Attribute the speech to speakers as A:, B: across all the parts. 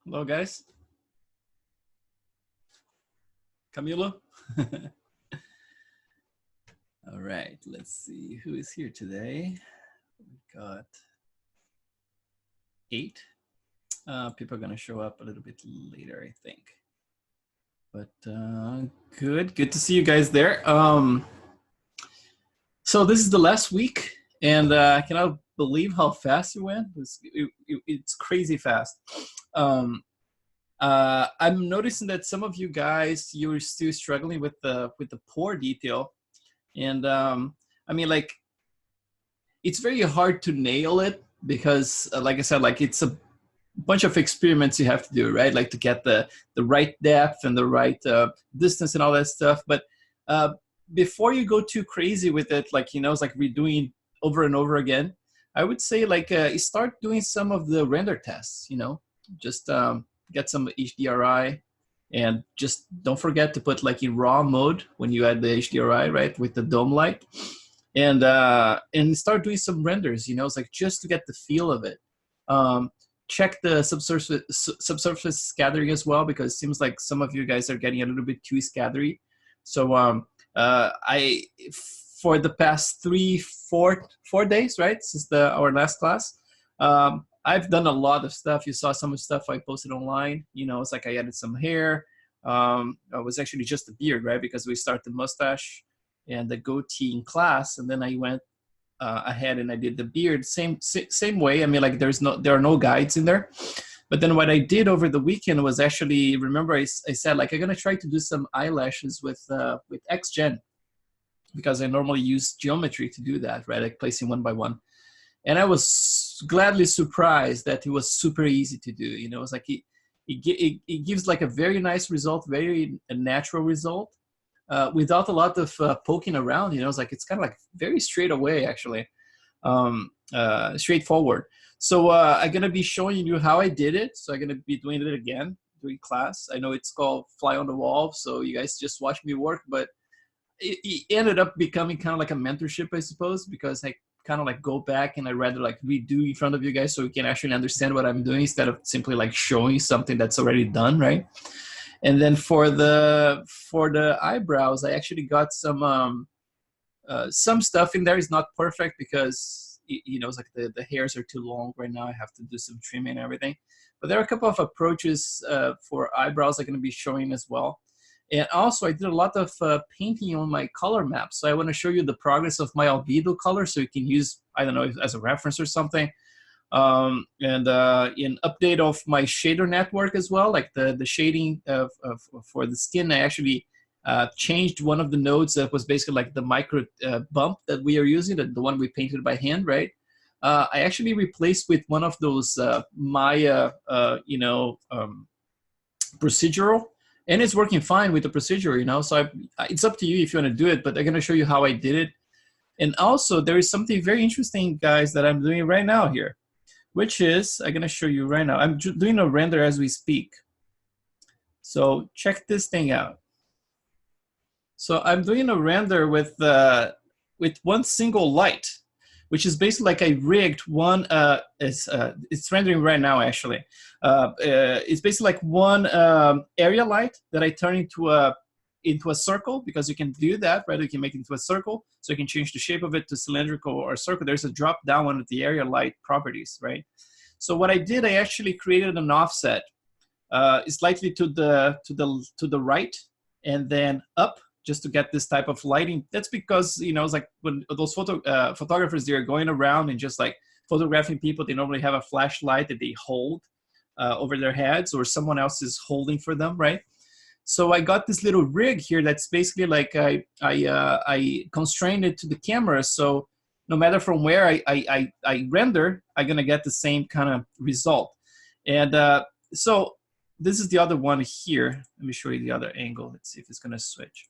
A: Hello, guys. Camilo. All right, let's see who is here today. We got 8. People are going to show up a little bit later, I think. But good to see you guys there. So this is the last week, and I cannot believe how fast it went. It's crazy fast. I'm noticing that some of you guys, you're still struggling with the pore detail, and I mean, like, it's very hard to nail it because, like I said, like it's a bunch of experiments you have to do, right? Like to get the right depth and the right distance and all that stuff. But before you go too crazy with it, like, you know, it's like redoing over and over again, I would say like start doing some of the render tests, you know, just get some HDRI, and just don't forget to put like in raw mode when you add the HDRI, right, with the dome light, and start doing some renders, you know, it's like just to get the feel of it. Check the subsurface scattering as well, because it seems like some of you guys are getting a little bit too scattery. So I, for the past 4 days, right, since our last class, I've done a lot of stuff. You saw some of the stuff I posted online. You know, it's like I added some hair. It was actually just a beard, right, because we started the mustache and the goatee in class, and then I went ahead and I did the beard same way. I mean, like there are no guides in there. But then what I did over the weekend was actually, remember I said like I'm gonna try to do some eyelashes with XGen, because I normally use geometry to do that, right, like placing one by one. And I was gladly surprised that it was super easy to do. You know, it's like it gives like a very nice result, very natural result, without a lot of poking around. You know, it's like it's kind of like very straight away, actually, straightforward. So I'm gonna be showing you how I did it. So I'm gonna be doing it again during class. I know it's called Fly on the Wall, so you guys just watch me work, but it ended up becoming kind of like a mentorship, I suppose, because I kind of like go back and I rather like redo in front of you guys so you can actually understand what I'm doing instead of simply like showing something that's already done, right? And then for the eyebrows, I actually got some stuff in there. Is not perfect because you know, it's like the hairs are too long right now. I have to do some trimming and everything. But there are a couple of approaches for eyebrows I'm going to be showing as well. And also, I did a lot of painting on my color map. So I want to show you the progress of my albedo color, so you can use, I don't know, as a reference or something. And in update of my shader network as well, like the shading for the skin, I actually changed one of the nodes that was basically like the micro bump that we are using, the one we painted by hand, right? I actually replaced with one of those Maya, procedural. And it's working fine with the procedure, you know, so it's up to you if you want to do it, but I'm going to show you how I did it. And also, there is something very interesting, guys, that I'm doing right now here, which is, I'm going to show you right now. I'm doing a render as we speak. So check this thing out. So I'm doing a render with one single light, which is basically like I rigged one, it's rendering right now, actually. It's basically like one area light that I turn into a circle, because you can do that, right? You can make it into a circle, so you can change the shape of it to cylindrical or circle. There's a drop down on the area light properties, right? So what I did, I actually created an offset, slightly to the right, and then up, just to get this type of lighting. That's because, you know, it's like when those photographers, they're going around and just like photographing people, they normally have a flashlight that they hold over their heads, or someone else is holding for them, right? So I got this little rig here that's basically like I constrained it to the camera, so no matter from where I render, I'm gonna get the same kind of result. And so this is the other one here. Let me show you the other angle. Let's see if it's gonna switch.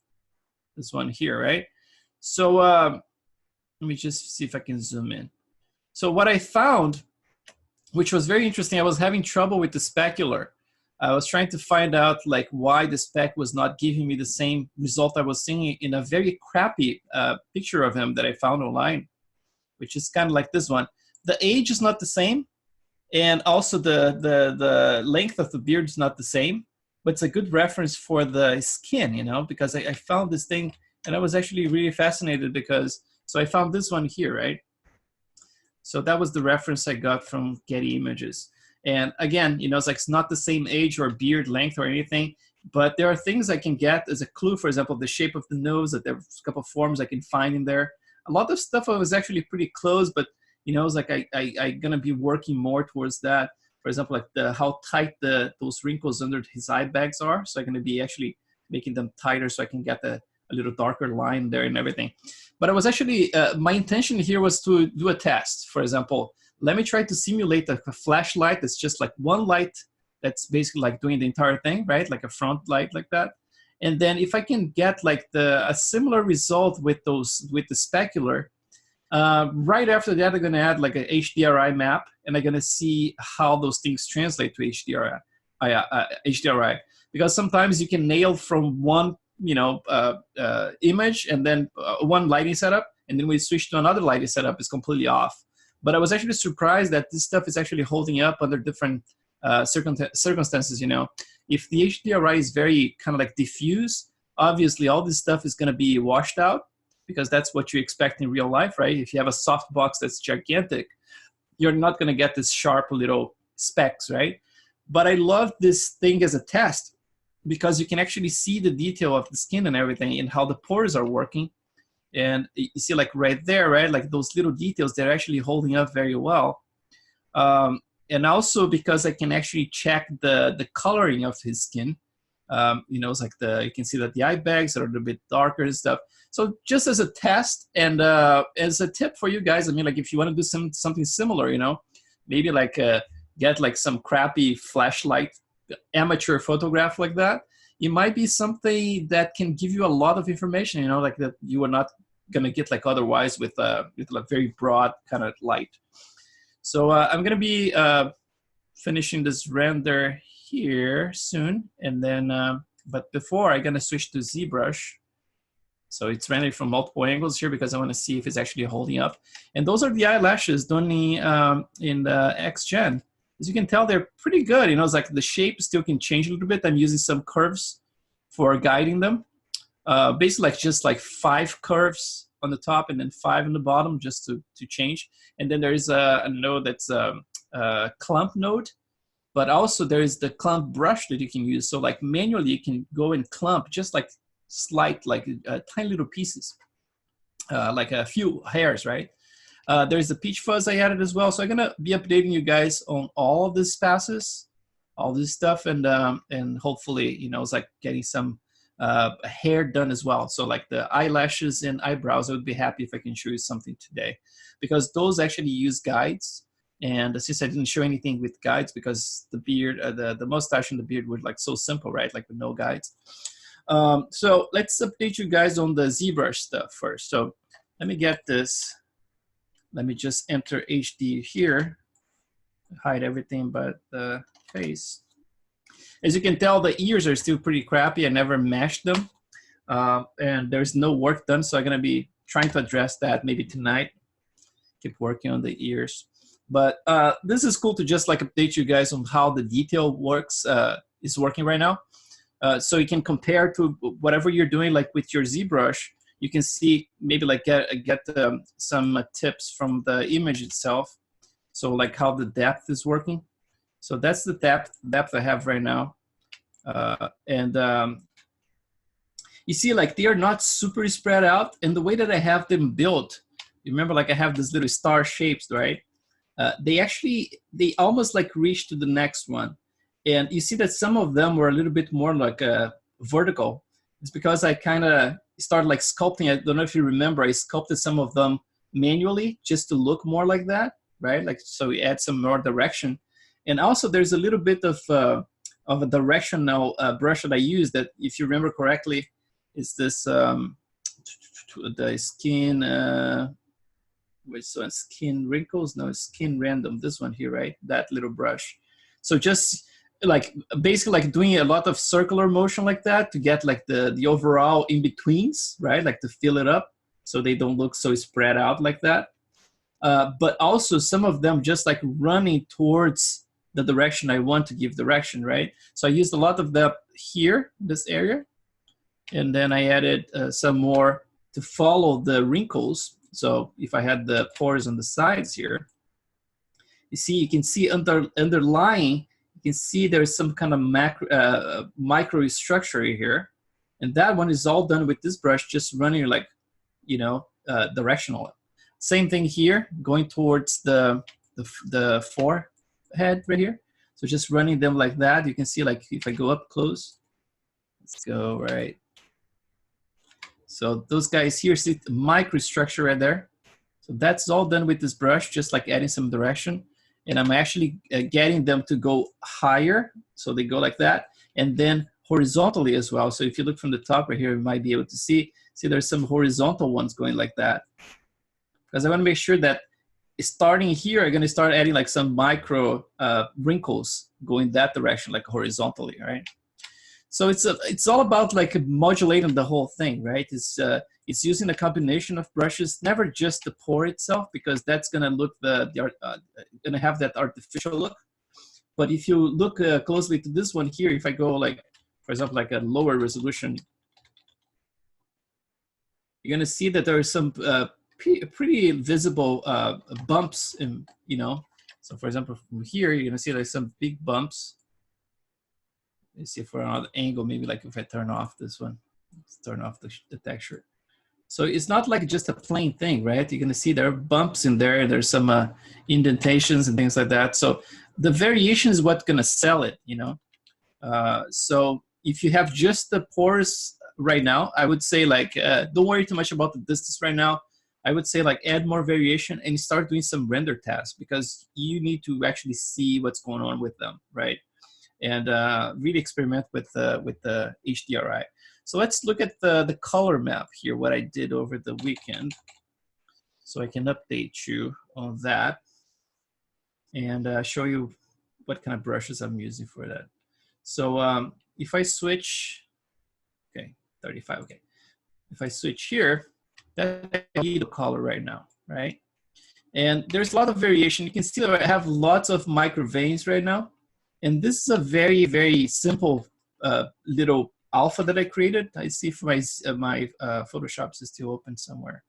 A: This one here, right? So let me just see if I can zoom in. So what I found, which was very interesting, I was having trouble with the specular. I was trying to find out like why the spec was not giving me the same result I was seeing in a very crappy picture of him that I found online, which is kind of like this one. The age is not the same, And also the length of the beard is not the same, but it's a good reference for the skin, you know, because I found this thing and I was actually really fascinated because, so I found this one here, right? So that was the reference I got from Getty Images. And again, you know, it's not the same age or beard length or anything, but there are things I can get as a clue. For example, the shape of the nose, that there's a couple of forms I can find in there. A lot of stuff I was actually pretty close, but you know, it's like I'm gonna be working more towards that. For example, like how tight those wrinkles under his eye bags are. So I'm gonna be actually making them tighter so I can get a little darker line there and everything. But I was actually, my intention here was to do a test. For example, let me try to simulate a flashlight that's just like one light that's basically like doing the entire thing, right? Like a front light like that. And then if I can get like a similar result with the specular, right after that, I'm gonna add like a HDRI map and I'm gonna see how those things translate to HDRI. Because sometimes you can nail from one, you know, image and then one lighting setup, and then we switch to another lighting setup, it's completely off. But I was actually surprised that this stuff is actually holding up under different circumstances, you know. If the HDRI is very kind of like diffuse, obviously all this stuff is gonna be washed out because that's what you expect in real life, right? If you have a soft box that's gigantic, you're not gonna get this sharp little specks, right? But I love this thing as a test because you can actually see the detail of the skin and everything and how the pores are working. And you see like right there, right? Like those little details, they're actually holding up very well. And also because I can actually check the coloring of his skin. You know, it's like you can see that the eye bags are a little bit darker and stuff. So just as a test and as a tip for you guys, I mean, like if you want to do something similar, you know, maybe like get like some crappy flashlight amateur photograph like that, it might be something that can give you a lot of information, you know, like that you are not gonna get like otherwise with like very broad kind of light. So I'm gonna be finishing this render here soon, and then but before I'm gonna switch to ZBrush. So it's rendering from multiple angles here because I want to see if it's actually holding up. And those are the eyelashes done in the XGen. As you can tell, they're pretty good. You know, it's like the shape still can change a little bit. I'm using some curves for guiding them. Basically, like just like 5 curves on the top and then 5 on the bottom just to change. And then there is a node that's a clump node, but also there is the clump brush that you can use. So like manually, you can go and clump just like slight, like tiny little pieces, like a few hairs, right? There's the peach fuzz I added as well. So I'm gonna be updating you guys on all of these passes, all this stuff, and hopefully, you know, it's like getting some hair done as well. So like the eyelashes and eyebrows, I would be happy if I can show you something today, because those actually use guides. And since I didn't show anything with guides because the beard, the mustache and the beard were like so simple, right? Like with no guides. So let's update you guys on the ZBrush stuff first. So let me get this. Let me just enter HD here, hide everything but the face. As you can tell, the ears are still pretty crappy. I never meshed them. And there's no work done, so I'm gonna be trying to address that maybe tonight. Keep working on the ears. But this is cool to just like update you guys on how the detail works, is working right now. So you can compare to whatever you're doing, like with your ZBrush, you can see maybe like get some tips from the image itself. So like how the depth is working. So that's the depth I have right now. You see like they are not super spread out. And the way that I have them built, you remember like I have these little star shapes, right? They almost like reach to the next one. And you see that some of them were a little bit more like vertical. It's because I kind of started like sculpting. I don't know if you remember, I sculpted some of them manually just to look more like that, right? Like, so we add some more direction. And also there's a little bit of a directional brush that I use that, if you remember correctly, is this, the skin, which one, skin wrinkles? No, it's skin random, this one here, right? That little brush. So just like basically like doing a lot of circular motion like that to get like the overall in-betweens, right? Like to fill it up so they don't look so spread out like that. but also some of them just like running towards the direction I want to give direction, right? So I used a lot of that here, this area, and then I added some more to follow the wrinkles. So if I had the pores on the sides here, you can see underlying, you can see there's some kind of micro structure here. And that one is all done with this brush, just running like, directional. Same thing here, going towards the forehead right here. So just running them like that. You can see like if I go up close, let's go right. So those guys here, see the microstructure right there. So that's all done with this brush, just like adding some direction. And I'm actually getting them to go higher. So they go like that. And then horizontally as well. So if you look from the top right here, you might be able to see there's some horizontal ones going like that. Because I want to make sure that starting here, I'm going to start adding like some micro wrinkles going that direction, like horizontally, right? So it's all about like modulating the whole thing, right? It's using a combination of brushes, never just the pore itself, because that's going to look going to have that artificial look. But if you look closely to this one here, if I go like, for example, like a lower resolution, you're going to see that there are some pretty visible bumps, So for example, from here, you're going to see like some big bumps. Let's see for another angle, maybe like if I turn off this one, let's turn off the texture. So it's not like just a plain thing, right? You're going to see there are bumps in there. There's some indentations and things like that. So the variation is what's going to sell it, So if you have just the pores right now, I would say like, don't worry too much about the distance right now. I would say like add more variation and start doing some render tests, because you need to actually see what's going on with them, right? And really experiment with the HDRI. So let's look at the color map here, what I did over the weekend. So I can update you on that and show you what kind of brushes I'm using for that. So if I switch, okay, 35, okay. If I switch here, that's the color right now, right? And there's a lot of variation. You can see that I have lots of micro veins right now. And this is a very, very simple little alpha that I created. I see if my Photoshop is still open somewhere.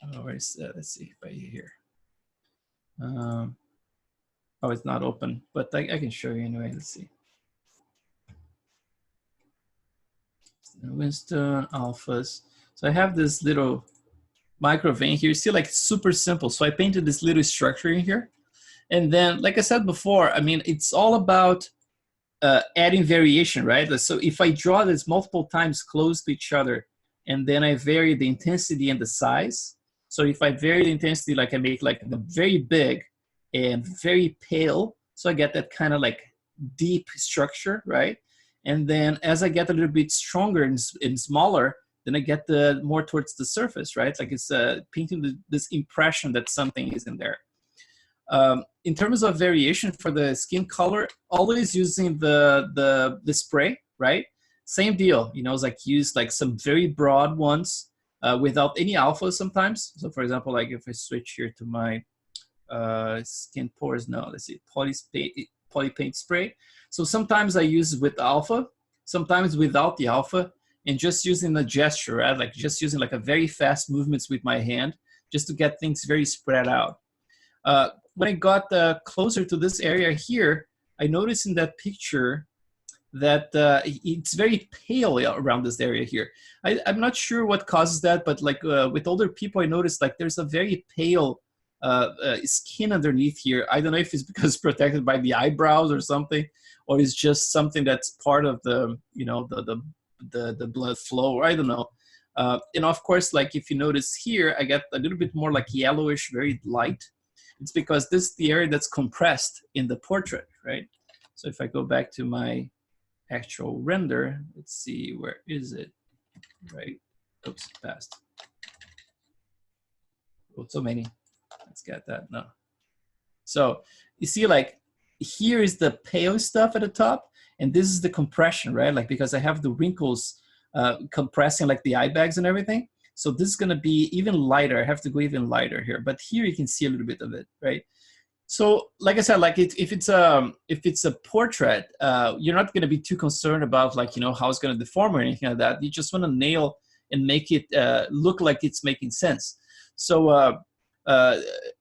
A: Oh, where is that? Let's see if I here. Oh, it's not open, but I can show you anyway. Let's see. Winston alphas. So I have this little micro vein here. You see, like super simple. So I painted this little structure in here. And then, like I said before, I mean, it's all about adding variation, right? So if I draw this multiple times close to each other, and then I vary the intensity and the size. So if I vary the intensity, like I make like a very big and very pale, so I get that kind of like deep structure, right? And then as I get a little bit stronger and smaller, then I get more towards the surface, right? Like it's painting this impression that something is in there. In terms of variation for the skin color, always using the spray, right? Same deal, it's like use like some very broad ones without any alpha sometimes. So for example, like if I switch here to my skin pores, no, let's see, poly paint spray. So sometimes I use with alpha, sometimes without the alpha, and just using the gesture, right? Like just using like a very fast movements with my hand, just to get things very spread out. When I got closer to this area here, I noticed in that picture that it's very pale around this area here. I'm not sure what causes that, but like with older people, I noticed like there's a very pale skin underneath here. I don't know if it's because it's protected by the eyebrows or something, or it's just something that's part of the, the blood flow, or I don't know. And of course, like if you notice here, I get a little bit more like yellowish, very light. It's because this is the area that's compressed in the portrait, right? So if I go back to my actual render, let's see, where is it, right? Oops, passed. Oh, so many. Let's get that, no. So you see like here is the pale stuff at the top, and this is the compression, right? Like because I have the wrinkles compressing like the eye bags and everything. So this is gonna be even lighter. I have to go even lighter here, but here you can see a little bit of it, right? So like I said, like if it's a portrait, you're not gonna be too concerned about like, you know, how it's gonna deform or anything like that. You just wanna nail and make it look like it's making sense. So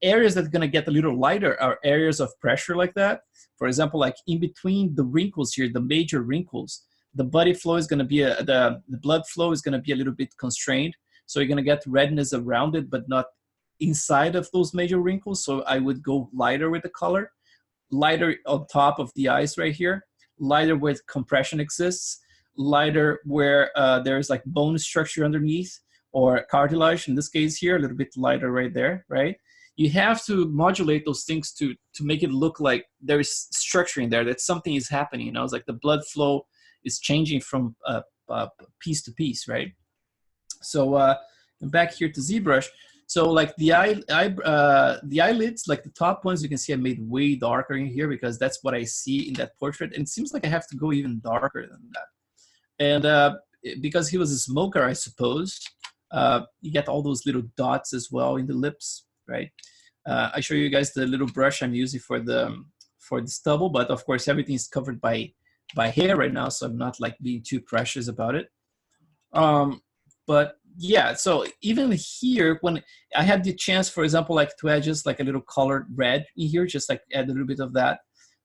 A: areas that are gonna get a little lighter are areas of pressure like that. For example, like in between the wrinkles here, the major wrinkles, the body flow is gonna be, the blood flow is gonna be a little bit constrained. So you're gonna get redness around it, but not inside of those major wrinkles. So I would go lighter with the color, lighter on top of the eyes right here, lighter where compression exists, lighter where there's like bone structure underneath or cartilage in this case here, a little bit lighter right there, right? You have to modulate those things to make it look like there's structure in there, that something is happening, you know, it's like the blood flow is changing from piece to piece, right? So back here to ZBrush. So like the eyelids, like the top ones, you can see I made way darker in here because that's what I see in that portrait. And it seems like I have to go even darker than that. And because he was a smoker, I suppose, you get all those little dots as well in the lips, right? I show you guys the little brush I'm using for the stubble, but of course everything is covered by hair right now, so I'm not like being too precious about it. But yeah, so even here, when I had the chance, for example, like to add just like a little colored red in here, just like add a little bit of that.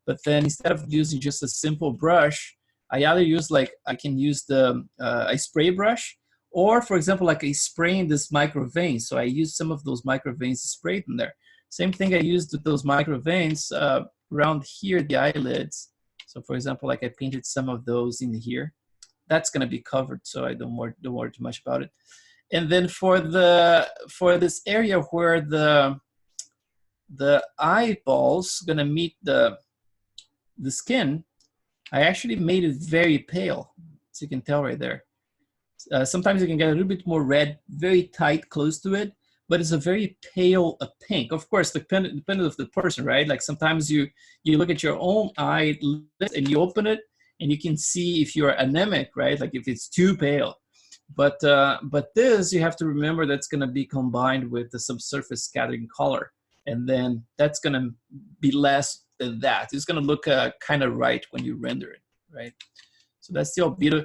A: But then instead of using just a simple brush, I either use like, I can use the a spray brush, or for example, like I spray in this micro veins. So I use some of those micro veins sprayed in there. Same thing I used with those micro veins around here, the eyelids. So for example, like I painted some of those in here. That's going to be covered, so I don't worry too much about it. And then for this area where the eyeballs going to meet the skin, I actually made it very pale, as you can tell right there. Sometimes you can get a little bit more red, very tight, close to it, but it's a very pale pink. Of course, depending on the person, right? Like sometimes you look at your own eyelid and you open it, and you can see if you're anemic, right? Like if it's too pale. But this, you have to remember that's gonna be combined with the subsurface scattering color. And then that's gonna be less than that. It's gonna look kind of right when you render it, right? So that's the albedo.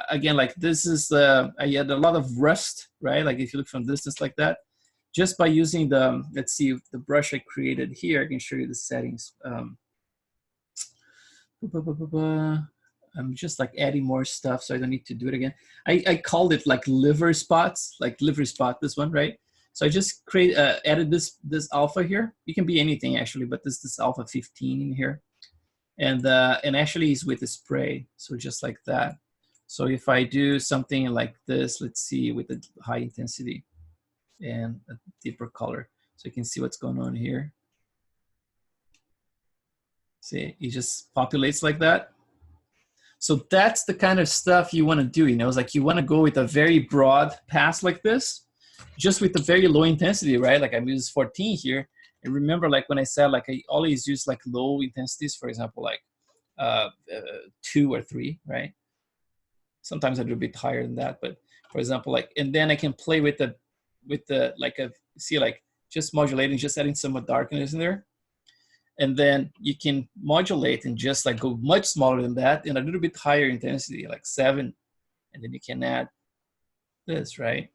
A: Again, like this is, I had a lot of rust, right? Like if you look from distance like that, just by using the, let's see, the brush I created here, I can show you the settings. I'm just like adding more stuff, so I don't need to do it again. I called it like liver spots, like liver spot, this one, right? So I just added this alpha here. It can be anything actually, but this alpha 15 in here. And actually it's with the spray, so just like that. So if I do something like this, let's see, with a high intensity and a deeper color, so you can see what's going on here. See, it just populates like that. So that's the kind of stuff you want to do. You know, it's like you want to go with a very broad pass like this, just with a very low intensity, right? Like I'm using 14 here. And remember, like when I said, like I always use like low intensities, for example, like 2 or 3, right? Sometimes I do a bit higher than that, but for example, like, and then I can play with the like see, like just modulating, just adding some darkness in there. And then you can modulate and just like go much smaller than that and a little bit higher intensity, like 7. And then you can add this, right?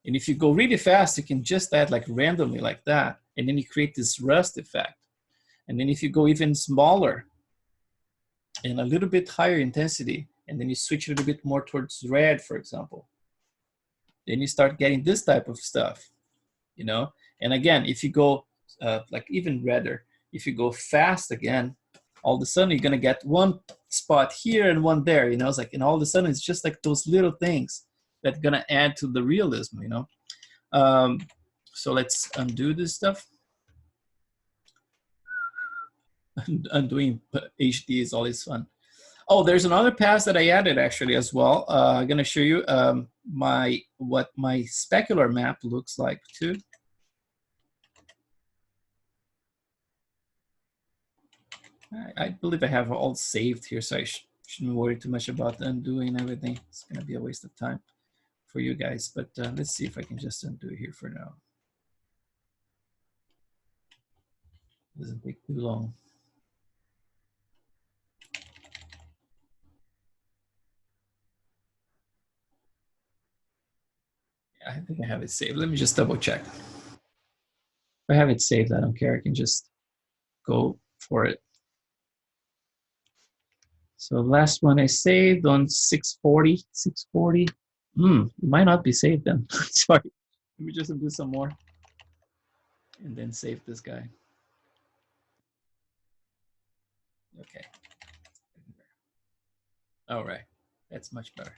A: And if you go really fast, you can just add like randomly like that. And then you create this rust effect. And then if you go even smaller and a little bit higher intensity, and then you switch a little bit more towards red, for example, then you start getting this type of stuff, you know? And again, if you go like even redder, if you go fast again, all of a sudden you're gonna get one spot here and one there, you know, it's like, and all of a sudden it's just like those little things that are gonna add to the realism, you know. So let's undo this stuff. Undoing HD is always fun. Oh, there's another pass that I added actually as well. I'm gonna show you what my specular map looks like too. I believe I have all saved here, so I shouldn't worry too much about undoing everything. It's gonna be a waste of time. for you guys, but let's see if I can just undo it here for now. Doesn't take too long. I think I have it saved. Let me just double check. If I have it saved, I don't care. I can just go for it. So last one I saved on 640. It might not be saved then. Sorry. Let me just do some more and then save this guy. Okay. All right. That's much better.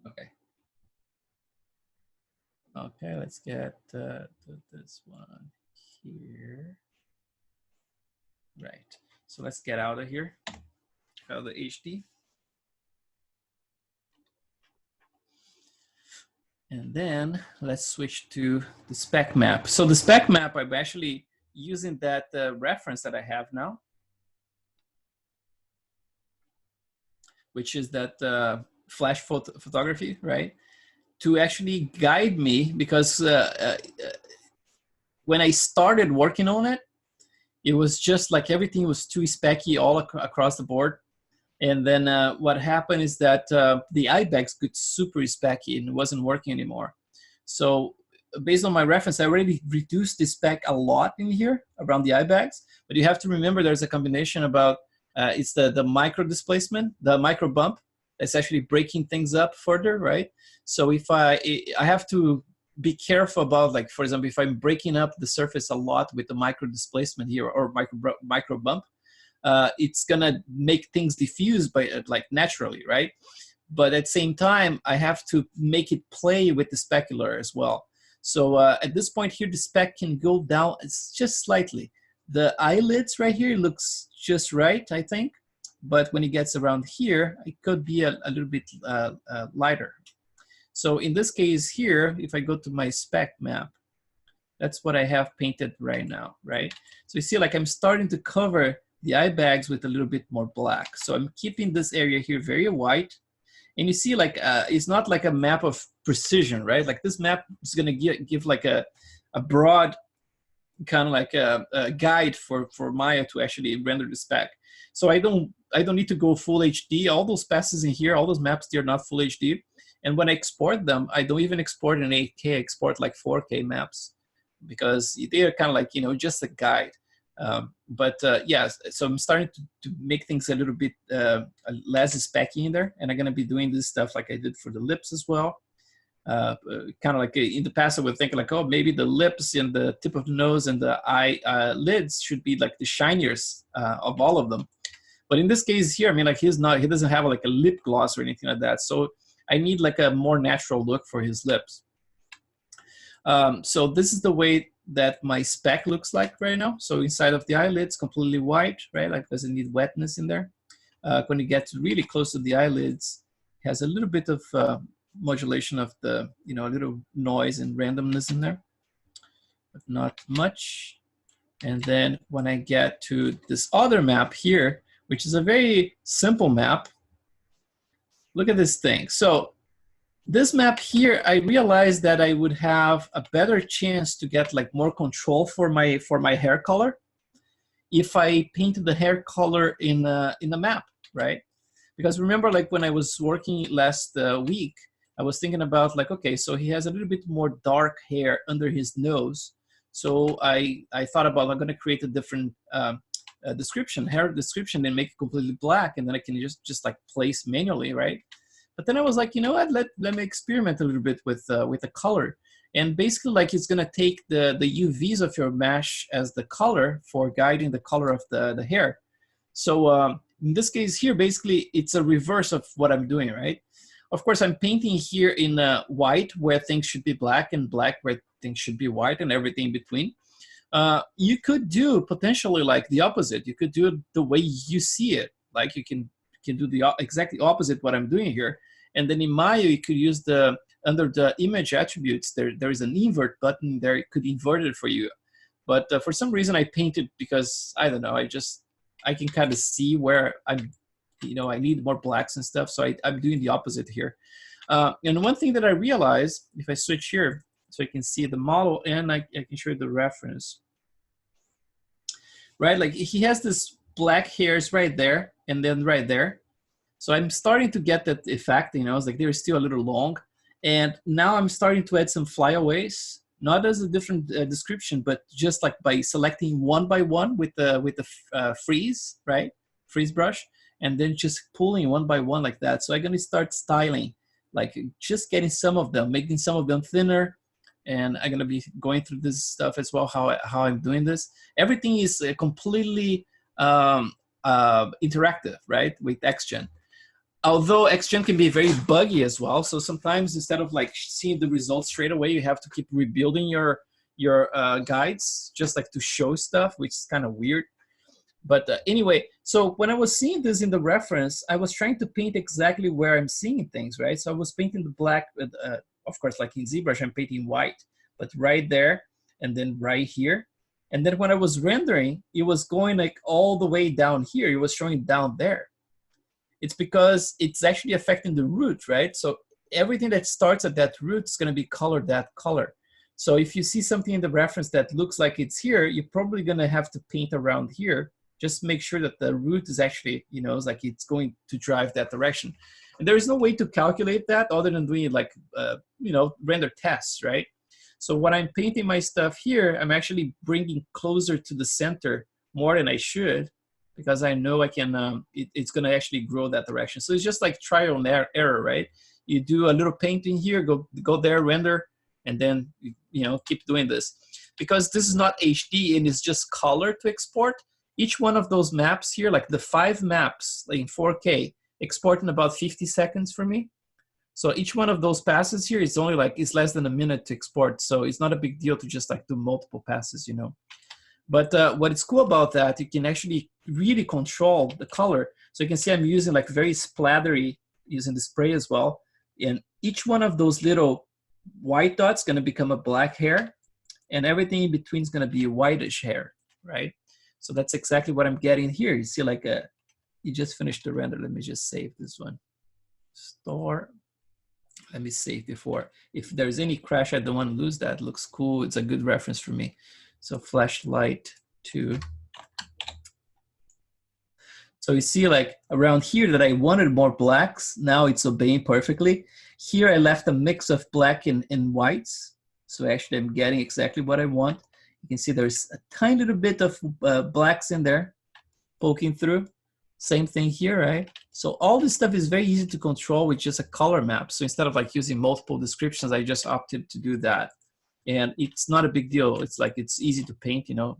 A: Okay. Okay, let's get this one here. Right. So let's get out of here, out of the HD. And then let's switch to the spec map. So the spec map, I'm actually using that reference that I have now, which is that flash photography, right? To actually guide me, because when I started working on it, it was just like everything was too specky all across the board. And then what happened is that the eye bags got super specky and it wasn't working anymore. So based on my reference, I already reduced the spec a lot in here around the eye bags. But you have to remember there's a combination about, it's the micro displacement, the micro bump, that's actually breaking things up further, right? So if I have to be careful about, like, for example, if I'm breaking up the surface a lot with the micro displacement here or micro bump, it's gonna make things diffuse by like naturally, right? But at the same time, I have to make it play with the specular as well. So at this point here, the spec can go down, it's just slightly. The eyelids right here looks just right, I think. But when it gets around here, it could be a little bit lighter. So in this case here, if I go to my spec map, that's what I have painted right now, right? So you see, like, I'm starting to cover the eye bags with a little bit more black. So I'm keeping this area here very white. And you see, like, it's not like a map of precision, right? Like, this map is gonna give like a broad kind of like a guide for Maya to actually render the spec. So I don't need to go full HD. All those passes in here, all those maps, they're not full HD. And when I export them, I don't even export in 8K, I export like 4K maps, because they are kind of like, you know, just a guide. Yeah, so I'm starting to make things a little bit less specky in there, and I'm gonna be doing this stuff like I did for the lips as well. Kind of like in the past, I would think like, oh, maybe the lips and the tip of the nose and the eye lids should be like the shiniest of all of them. But in this case here, I mean, like, he doesn't have like a lip gloss or anything like that. So I need like a more natural look for his lips. So this is the way that my spec looks like right now. So inside of the eyelids, completely white, right? Like, doesn't need wetness in there. When it gets really close to the eyelids, it has a little bit of modulation of the, you know, a little noise and randomness in there, but not much. And then when I get to this other map here, which is a very simple map, look at this thing. So this map here, I realized that I would have a better chance to get like more control for my hair color if I painted the hair color in the map, right? Because remember, like, when I was working last week, I was thinking about like, okay, so he has a little bit more dark hair under his nose. So I thought about, I'm going to create a different description, hair description, and make it completely black, and then I can just like place manually, right? But then I was like, you know what? Let me experiment a little bit with the color, and basically, like, it's gonna take the UVs of your mesh as the color for guiding the color of the hair. So in this case here, basically, it's a reverse of what I'm doing, right? Of course, I'm painting here in white where things should be black, and black where things should be white, and everything in between. You could do potentially like the opposite. You could do it the way you see it. Like, you can do the exactly opposite what I'm doing here. And then in Maya, you could use under the image attributes, there is an invert button there. It could invert it for you. But for some reason I painted, because I don't know, I can kind of see where I'm you know, I need more blacks and stuff. So I'm doing the opposite here. And one thing that I realized, if I switch here, so I can see the model and I can show you the reference, right? Like he has this black hairs right there and then right there. So I'm starting to get that effect, you know, it's like they're still a little long. And now I'm starting to add some flyaways, not as a different description, but just like by selecting one by one with the freeze, right? Freeze brush, and then just pulling one by one like that. So I'm gonna start styling, like just getting some of them, making some of them thinner. And I'm gonna be going through this stuff as well, how I'm doing this. Everything is completely interactive, right, with XGen. Although XGen can be very buggy as well, so sometimes instead of like seeing the results straight away, you have to keep rebuilding your guides just like to show stuff, which is kind of weird. But anyway, so when I was seeing this in the reference, I was trying to paint exactly where I'm seeing things, right? So I was painting the black, of course, like in ZBrush, I'm painting white, but right there and then right here. And then when I was rendering, it was going like all the way down here. It was showing down there. It's because it's actually affecting the root, right? So everything that starts at that root is going to be colored that color. So if you see something in the reference that looks like it's here, you're probably going to have to paint around here. Just make sure that the root is actually, you know, it's like it's going to drive that direction. And there is no way to calculate that other than doing like, you know, render tests, right? So when I'm painting my stuff here, I'm actually bringing closer to the center more than I should, because I know I can, it's gonna actually grow that direction. So it's just like trial and error, right? You do a little painting here, go there, render, and then, you know, keep doing this. Because this is not HD and it's just color to export, each one of those maps here, like the 5 maps like in 4K, export in about 50 seconds for me. So each one of those passes here is only like, it's less than a minute to export. So it's not a big deal to just like do multiple passes, you know. But what is cool about that, you can actually really control the color. So you can see I'm using like very splattery, using the spray as well. And each one of those little white dots is gonna become a black hair, and everything in between is gonna be a whitish hair, right? So that's exactly what I'm getting here. You see like you just finished the render. Let me just save this one. Store. Let me save before. If there's any crash, I don't want to lose that. It looks cool. It's a good reference for me. So flashlight 2. So you see like around here that I wanted more blacks. Now it's obeying perfectly. Here I left a mix of black and whites. So actually I'm getting exactly what I want. You can see there's a tiny little bit of blacks in there poking through. Same thing here, right? So all this stuff is very easy to control with just a color map. So instead of like using multiple descriptions, I just opted to do that. And it's not a big deal. It's like, it's easy to paint, you know.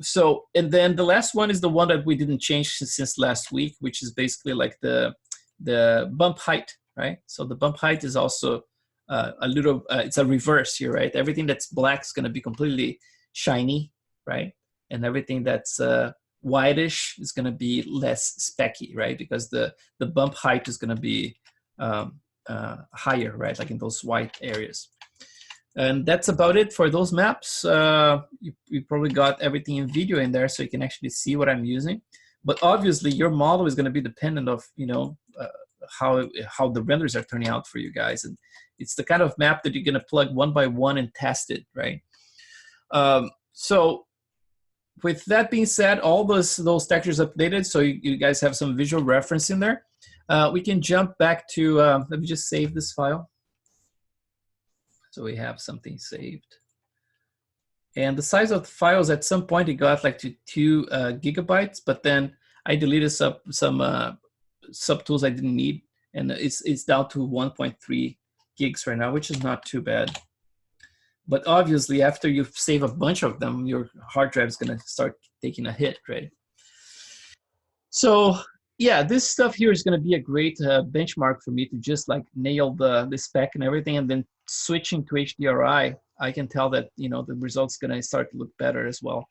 A: So, and then the last one is the one that we didn't change since last week, which is basically like the bump height, right? So the bump height is also a little, it's a reverse here, right? Everything that's black is going to be completely shiny, right? And everything that's whitish is going to be less specky, right? Because the bump height is going to be higher, right? Like in those white areas. And that's about it for those maps. You probably got everything in video in there, so you can actually see what I'm using. But obviously, your model is going to be dependent of, you know, how the renders are turning out for you guys. And it's the kind of map that you're going to plug one by one and test it, right? So with that being said, all those textures updated, so you guys have some visual reference in there. We can jump back to, let me just save this file. So we have something saved. And the size of the files, at some point it got like to 2 gigabytes, but then I deleted some subtools I didn't need. And it's down to 1.3 gigs right now, which is not too bad. But obviously, after you save a bunch of them, your hard drive is gonna start taking a hit, right? So yeah, this stuff here is gonna be a great benchmark for me to just like nail the spec and everything, and then switching to HDRI, I can tell that, you know, the results gonna start to look better as well.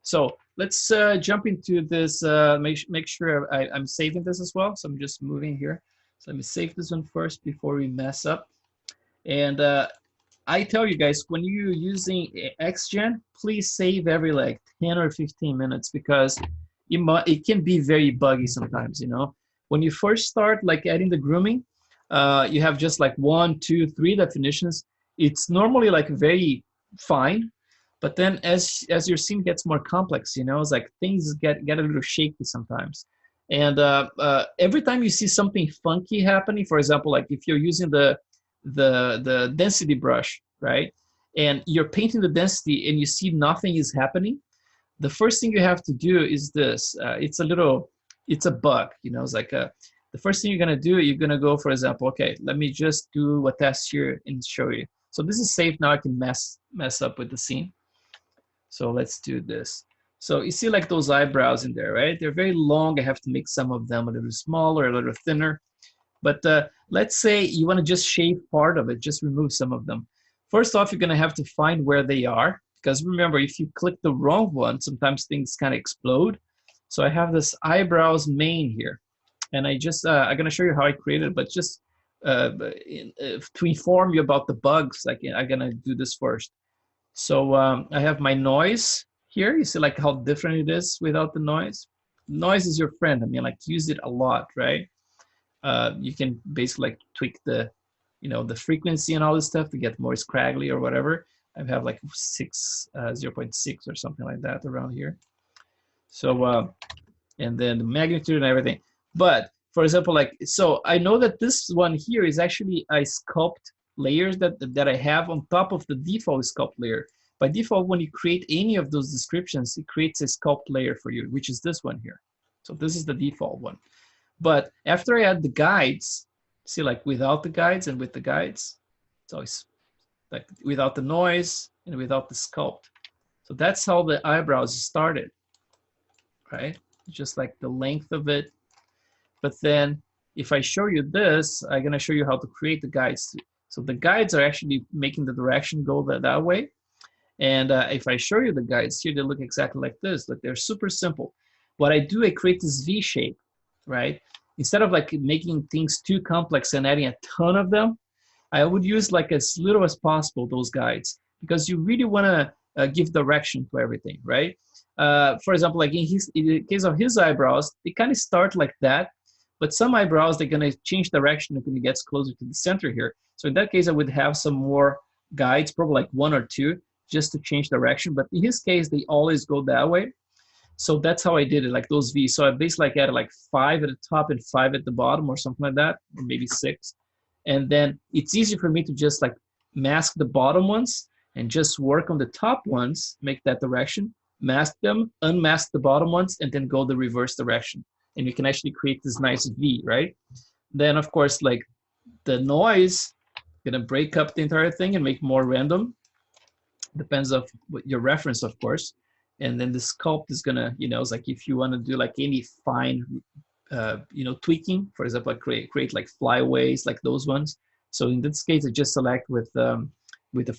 A: So let's jump into this, make sure I'm saving this as well. So I'm just moving here. So let me save this one first before we mess up. And I tell you guys, when you're using XGen, please save every like 10 or 15 minutes, because it can be very buggy sometimes, you know. When you first start like adding the grooming, you have just like 1, 2, 3 definitions. It's normally like very fine, but then as your scene gets more complex, you know, it's like things get a little shaky sometimes. And every time you see something funky happening, for example, like if you're using the density brush, right, and you're painting the density and you see nothing is happening, the first thing you have to do is this. It's a bug, you know. It's like the first thing you're gonna do, you're gonna go, for example, okay, let me just do a test here and show you. So this is safe now. I can mess up with the scene. So let's do this. So you see like those eyebrows in there, right? They're very long. I have to make some of them a little smaller, a little thinner. But let's say you want to just shave part of it, just remove some of them. First off, you're going to have to find where they are, because remember, if you click the wrong one, sometimes things kind of explode. So I have this eyebrows main here, and I'm going to show you how I created it, but just to inform you about the bugs, I'm going to do this first. So I have my noise here. You see like how different it is without the noise. Noise is your friend. I mean, like use it a lot, right? You can basically like tweak the, you know, the frequency and all this stuff to get more scraggly or whatever. I have like 0.6 or something like that around here. So, and then the magnitude and everything. But for example, like, so I know that this one here is actually a sculpt layers that I have on top of the default sculpt layer. By default, when you create any of those descriptions, it creates a sculpt layer for you, which is this one here. So this is the default one. But after I add the guides, see like without the guides and with the guides, so it's like without the noise and without the sculpt. So that's how the eyebrows started, right? Just like the length of it. But then if I show you this, I'm gonna show you how to create the guides. So the guides are actually making the direction go that way. And if I show you the guides here, they look exactly like this. Like they're super simple. What I do, I create this V shape, right? Instead of like making things too complex and adding a ton of them, I would use like as little as possible those guides, because you really want to give direction to everything, right? For example, like in the case of his eyebrows, they kind of start like that, but some eyebrows, they're going to change direction when it gets closer to the center here. So in that case, I would have some more guides, probably like 1 or 2, just to change direction. But in his case, they always go that way. So that's how I did it, like those V's. So I basically like added like 5 at the top and 5 at the bottom or something like that, or maybe 6. And then it's easy for me to just like mask the bottom ones and just work on the top ones, make that direction, mask them, unmask the bottom ones, and then go the reverse direction. And you can actually create this nice V, right? Then of course, like the noise, gonna break up the entire thing and make more random. Depends of what your reference, of course. And then the sculpt is gonna, you know, it's like if you want to do like any fine, you know, tweaking, for example, like create like flyaways, like those ones. So in this case, I just select with the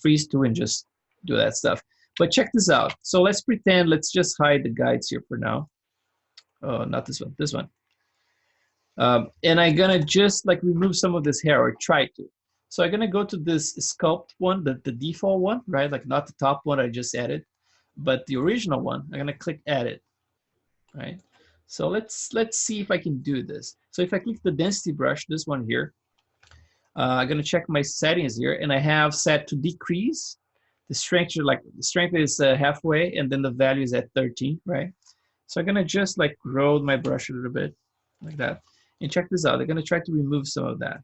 A: freeze tool and just do that stuff. But check this out. So let's pretend, let's just hide the guides here for now. Oh, not this one, this one. And I'm gonna just like remove some of this hair, or try to. So I'm gonna go to this sculpt one, the default one, right? Like not the top one I just added, but the original one. I'm gonna click edit, right? So let's see if I can do this. So if I click the density brush, this one here, I'm gonna check my settings here, and I have set to decrease. The strength, like the strength is halfway, and then the value is at 13, right? So I'm gonna just like roll my brush a little bit, like that. And check this out. I'm gonna try to remove some of that.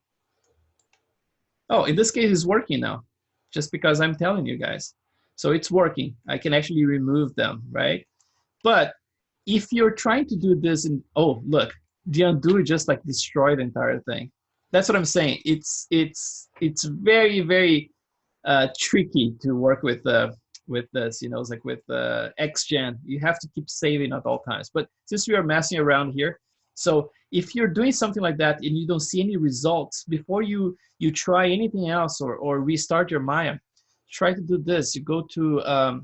A: Oh, in this case, it's working now, just because I'm telling you guys. So it's working. I can actually remove them, right? But if you're trying to do this, and oh, look, the undo just like destroyed the entire thing. That's what I'm saying. It's very, very tricky to work with this. You know, it's like with XGen. You have to keep saving at all times. But since we are messing around here, so if you're doing something like that and you don't see any results before you try anything else or restart your Maya, try to do this. You go to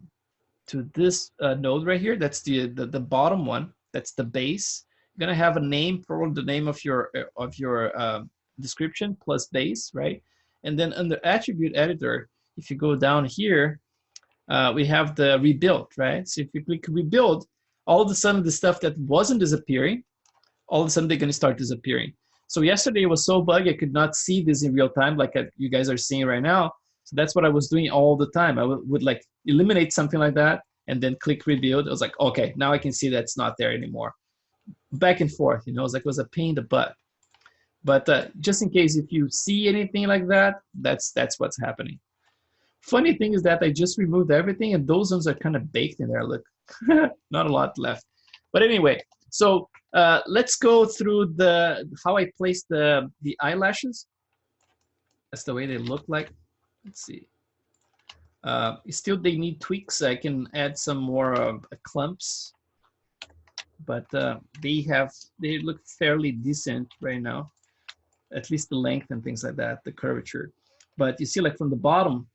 A: this node right here. That's the bottom one. That's the base. You're gonna have a name for the name of your description plus base, right? And then under attribute editor, if you go down here, we have the rebuild, right? So if you click rebuild, all of a sudden the stuff that wasn't disappearing, all of a sudden they're going to start disappearing. So yesterday it was so buggy I could not see this in real time like you guys are seeing right now. So that's what I was doing all the time. I would like eliminate something like that and then click rebuild. I was like, okay, now I can see that's not there anymore. Back and forth, you know, it was a pain in the butt. But just in case if you see anything like that, that's what's happening. Funny thing is that I just removed everything and those ones are kind of baked in there. Look, not a lot left. But anyway, so let's go through how I place the eyelashes. That's the way they look like. Let's see. Still, they need tweaks. I can add some more clumps, but they look fairly decent right now. At least the length and things like that, the curvature. But you see, like from the bottom,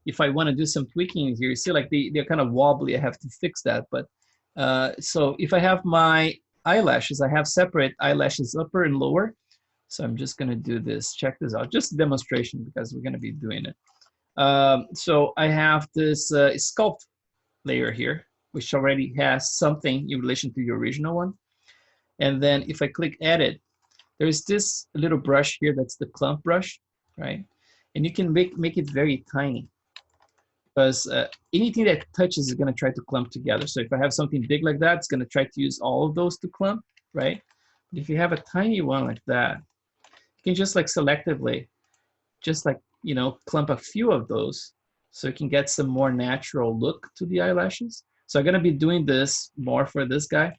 A: if I want to do some tweaking here, you see, like they're kind of wobbly. I have to fix that. But so if I have my eyelashes, I have separate eyelashes, upper and lower. So I'm just going to do this. Check this out. Just a demonstration because we're going to be doing it. So I have this sculpt layer here, which already has something in relation to the original one. And then if I click edit, there's this little brush here that's the clump brush, right? And you can make it very tiny because anything that touches is going to try to clump together. So if I have something big like that, it's going to try to use all of those to clump, right? But if you have a tiny one like that, you can just like selectively, just like, you know, clump a few of those so you can get some more natural look to the eyelashes. So I'm going to be doing this more for this guy.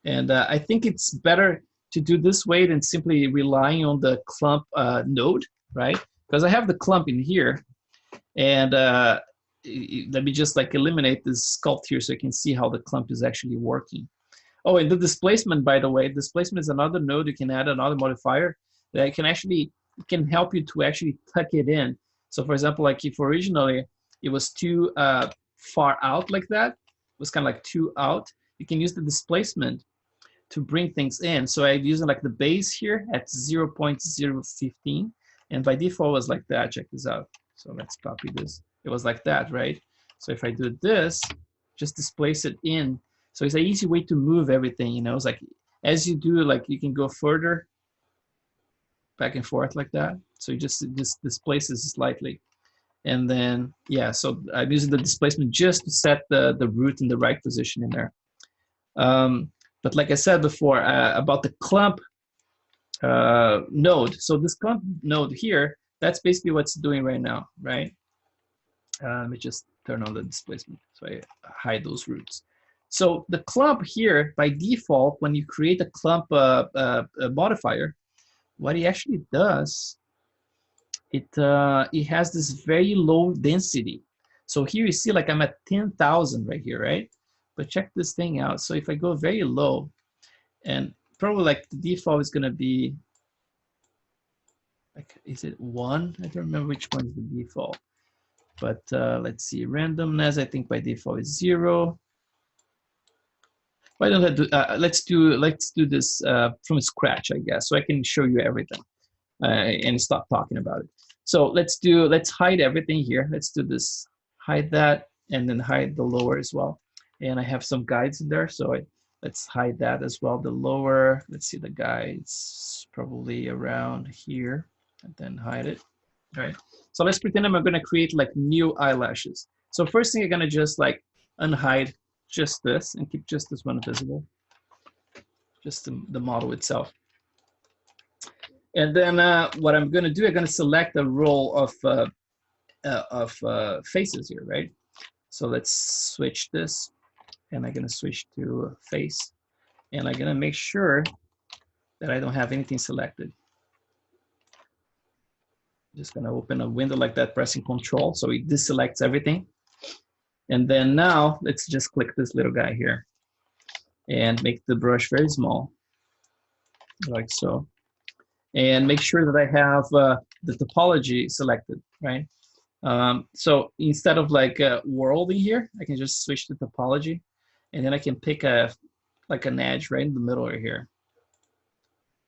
A: And I think it's better to do this way than simply relying on the clump node, right? Because I have the clump in here. And let me just like eliminate this sculpt here so you can see how the clump is actually working. Oh, and the displacement, by the way, displacement is another node. You can add another modifier that can help you to actually tuck it in. So for example, like if originally it was too far out like that, it was kind of like too out, you can use the displacement to bring things in. So I'm using like the base here at 0.015, and by default it was like that. Check this out. So let's copy this. It was like that, right? So if I do this, just displace it in. So it's an easy way to move everything, you know. It's like as you do, like you can go further back and forth like that. So you just displace this slightly. And then, yeah, so I'm using the displacement just to set the root in the right position in there. But like I said before, about the clump node. So this clump node here, that's basically what's doing right now, right? Let me just turn on the displacement so I hide those roots. So the clump here, by default, when you create a clump modifier, what it actually does, it has this very low density. So here you see like I'm at 10,000 right here, right? But check this thing out. So if I go very low, and probably like the default is gonna be, like, is it 1? I don't remember which one is the default. But let's see, randomness, I think by default is 0. Why don't I do, let's do this from scratch, I guess, so I can show you everything and stop talking about it. So let's hide everything here. Let's do this, hide that, and then hide the lower as well. And I have some guides in there, so let's hide that as well. The lower, let's see the guides, probably around here, and then hide it. All right. So let's pretend I'm going to create like new eyelashes. So first thing, I'm going to just like unhide just this and keep just this one visible, just the model itself. And then what I'm going to do, I'm going to select a row of faces here, right? So let's switch this, and I'm going to switch to face, and I'm going to make sure that I don't have anything selected. Just going to open a window like that, pressing Control, so it deselects everything. And then now let's just click this little guy here and make the brush very small, like so. And make sure that I have the topology selected, right? So instead of like world in here, I can just switch to topology, and then I can pick like an edge right in the middle right here,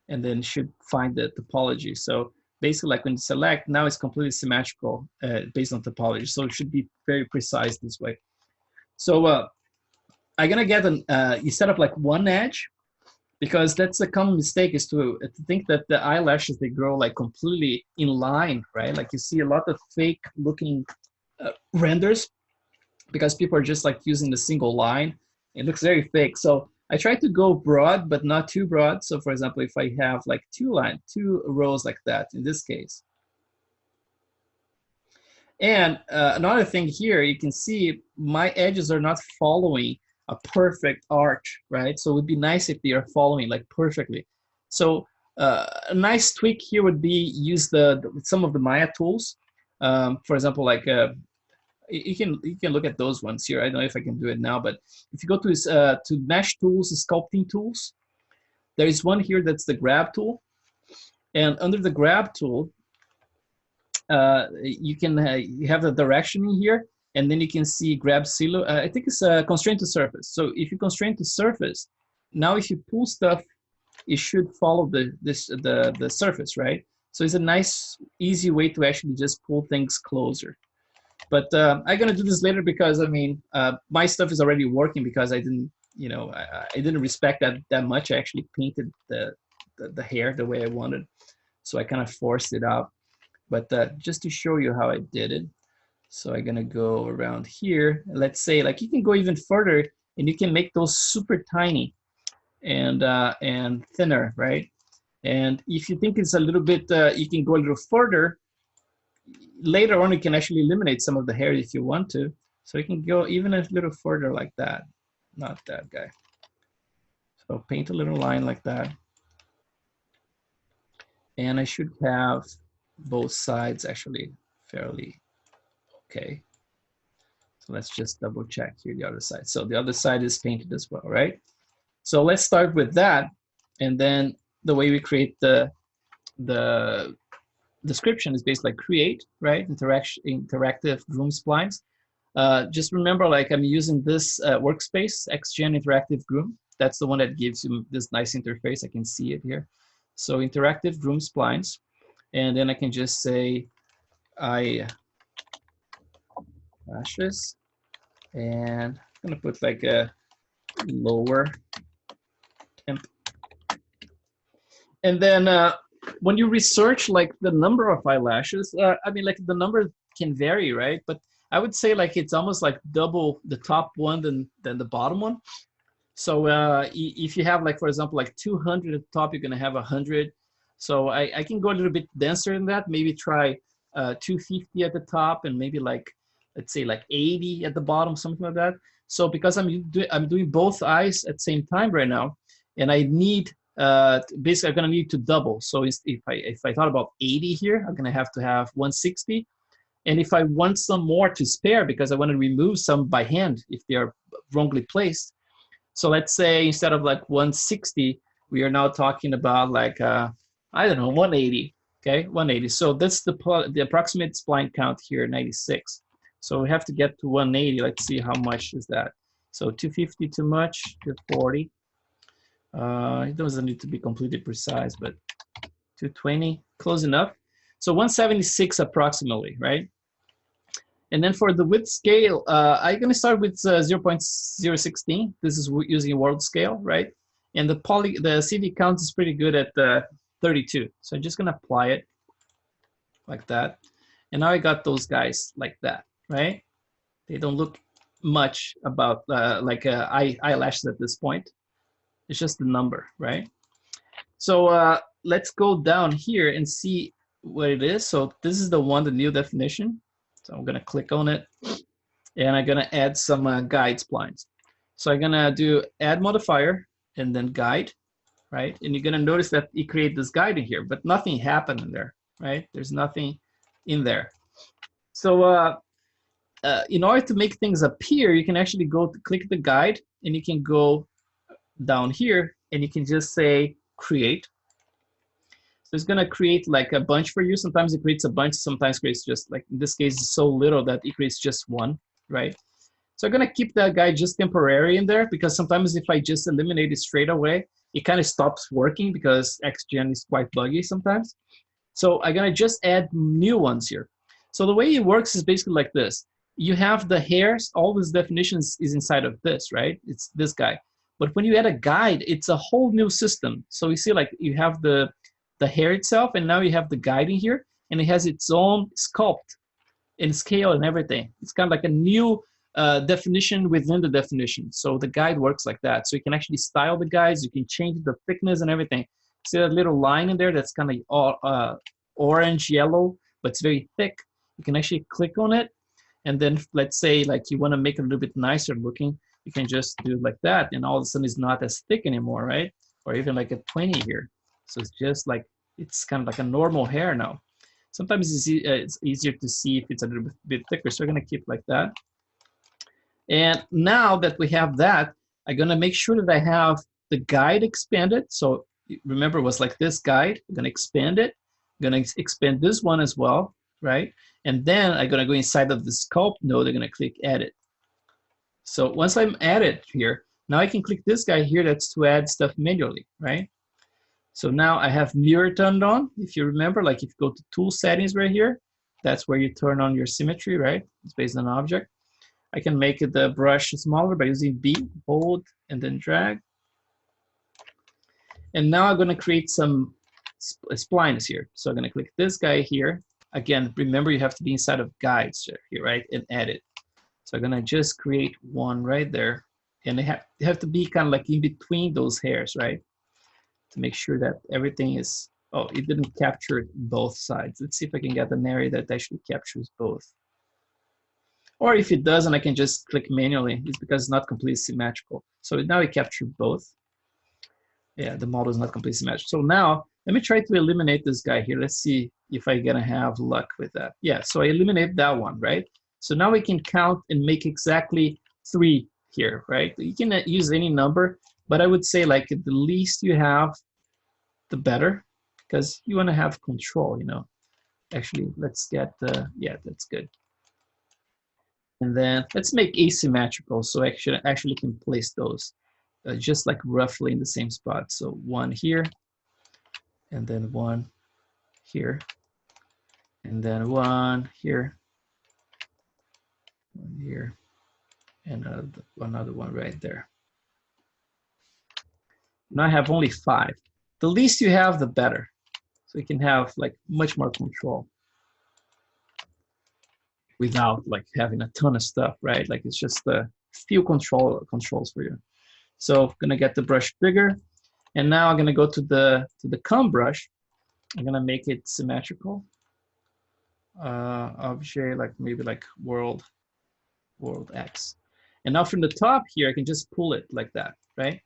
A: and then should find the topology. So basically, like when you select, now it's completely symmetrical based on topology. So it should be very precise this way. So I'm gonna get instead of like one edge, because that's a common mistake, is to think that the eyelashes, they grow like completely in line, right? Like you see a lot of fake looking renders because people are just like using the single line. It looks very fake. So I try to go broad, but not too broad. So for example, if I have like two rows like that in this case. And another thing here, you can see my edges are not following a perfect arch, right? So it would be nice if they are following like perfectly. So a nice tweak here would be use some of the Maya tools. For example, like you can look at those ones here. I don't know if I can do it now, but if you go to mesh tools, sculpting tools, there is one here that's the grab tool, and under the grab tool, you can you have the direction in here, and then you can see grab silhouette. I think it's constraint to surface. So if you constrain to surface, now if you pull stuff, it should follow the surface, right? So it's a nice, easy way to actually just pull things closer. But I'm gonna do this later because I mean, my stuff is already working because I didn't, you know, I didn't respect that much. I actually painted the hair the way I wanted, so I kind of forced it out. But just to show you how I did it, so I'm gonna go around here. Let's say like you can go even further, and you can make those super tiny and thinner, right? And if you think it's a little bit, you can go a little further. Later on, you can actually eliminate some of the hair if you want to. So you can go even a little further like that. Not that guy. So paint a little line like that. And I should have both sides actually fairly okay. So let's just double check here the other side. So the other side is painted as well, right? So let's start with that. And then the way we create the description is basically like create, right? Interactive groom splines. Just remember, like I'm using this workspace, XGen Interactive Groom. That's the one that gives you this nice interface. I can see it here. So interactive groom splines. And then I can just say eyelashes. And I'm gonna put like a lower temp. And then when you research like the number of eyelashes, I mean, like the number can vary, right? But I would say like it's almost like double the top one than the bottom one. So if you have like, for example, like 200 at the top, you're gonna have 100. So I can go a little bit denser than that. Maybe try 250 at the top and maybe like, let's say like 80 at the bottom, something like that. So because I'm doing both eyes at the same time right now, and I need basically I'm gonna need to double. So if I thought about 80 here, I'm gonna have to have 160. And if I want some more to spare because I want to remove some by hand if they are wrongly placed. So let's say instead of like 160, we are now talking about like I don't know, 180. Okay, 180. So that's the approximate spline count here, 96. So we have to get to 180. Let's see how much is that. So 250 too much, 240. It doesn't need to be completely precise, but 220, close enough. So 176 approximately, right? And then for the width scale, I'm going to start with 0.016. This is using world scale, right? And the CV count is pretty good at 32. So I'm just going to apply it like that. And now I got those guys like that, right? They don't look much about like eyelashes at this point. It's just the number, right? So let's go down here and see what it is. So this is the new definition. So I'm gonna click on it, and I'm gonna add some guide splines. So I'm gonna do add modifier and then guide, right? And you're gonna notice that it created this guide in here, but nothing happened in there, right? There's nothing in there. So in order to make things appear, you can actually go to click the guide, and you can go down here, and you can just say create. So it's gonna create like a bunch for you. Sometimes it creates a bunch, sometimes creates just like, in this case, it's so little that it creates just one, right? So I'm gonna keep that guy just temporary in there because sometimes if I just eliminate it straight away, it kind of stops working because XGen is quite buggy sometimes. So I'm gonna just add new ones here. So the way it works is basically like this. you have the hairs, all these definitions is inside of this, right? It's this guy. But when you add a guide, it's a whole new system. So you see, like, you have the hair itself, and now you have the guide in here, and it has its own sculpt and scale and everything. It's kind of like a new definition within the definition. So the guide works like that. So you can actually style the guides, you can change the thickness and everything. See that little line in there that's kind of all orange, yellow, but it's very thick. You can actually click on it, and then let's say like you want to make it a little bit nicer looking, you can just do it like that, and all of a sudden it's not as thick anymore, right? Or even like a 20 here. So it's just like, it's kind of like a normal hair now. Sometimes it's easier to see if it's a little bit thicker, so we're gonna keep like that. And now that we have that, I'm gonna make sure that I have the guide expanded. So remember, it was like this guide. I'm gonna expand it. I'm gonna expand this one as well, right? And then I'm gonna go inside of the sculpt node. I'm gonna click edit. So once I'm added here, now I can click this guy here. That's to add stuff manually, right? So now I have mirror turned on. If you remember, like if you go to tool settings right here, that's where you turn on your symmetry, right? It's based on object. I can make the brush smaller by using B, hold, and then drag. And now I'm gonna create some splines here. So I'm gonna click this guy here. Again, remember you have to be inside of guides here, right? And edit. So I'm gonna just create one right there. And they have to be kind of like in between those hairs, right? To make sure that everything is, oh, it didn't capture both sides. Let's see if I can get an area that actually captures both. Or if it doesn't, I can just click manually. It's because it's not completely symmetrical. So now it captured both. Yeah, the model is not completely symmetrical. So now, let me try to eliminate this guy here. Let's see if I'm gonna have luck with that. Yeah, so I eliminate that one, right? So now we can count and make exactly 3 here, right? You can use any number, but I would say like the least you have, the better, because you want to have control, you know. Actually, let's get yeah, that's good. And then let's make asymmetrical, so actually can place those just like roughly in the same spot. So 1 here, and then 1 here, and then 1 here, 1 here, and another one right there. Now I have only 5. The least you have, the better. So you can have like much more control without like having a ton of stuff, right? Like it's just a few controls for you. So I'm gonna get the brush bigger, and now I'm gonna go to the comb brush. I'm gonna make it symmetrical. Object, like maybe like world X. And now from the top here, I can just pull it like that, right?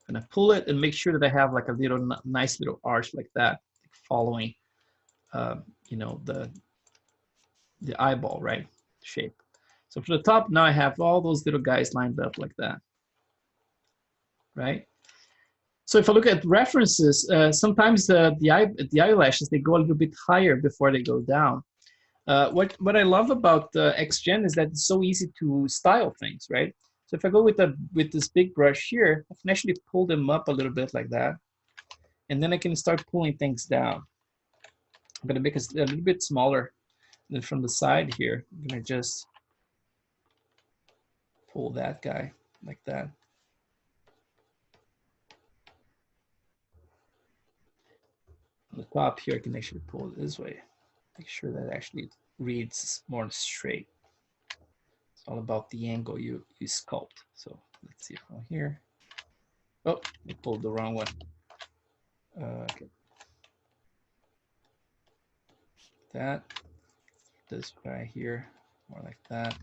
A: I'm gonna pull it and make sure that I have like a little nice little arch like that, following, you know, the eyeball, right, shape. So for the top, now I have all those little guys lined up like that, right? So if I look at references, sometimes the eyelashes, they go a little bit higher before they go down. What I love about XGen is that it's so easy to style things, right? So if I go with this big brush here, I can actually pull them up a little bit like that, and then I can start pulling things down. I'm gonna make it a little bit smaller. Then from the side here, I'm gonna just pull that guy like that. On the top here, I can actually pull it this way. Make sure that actually reads more straight. It's all about the angle you sculpt. So let's see from here. Oh, I pulled the wrong one. Okay. That, this guy here, more like that.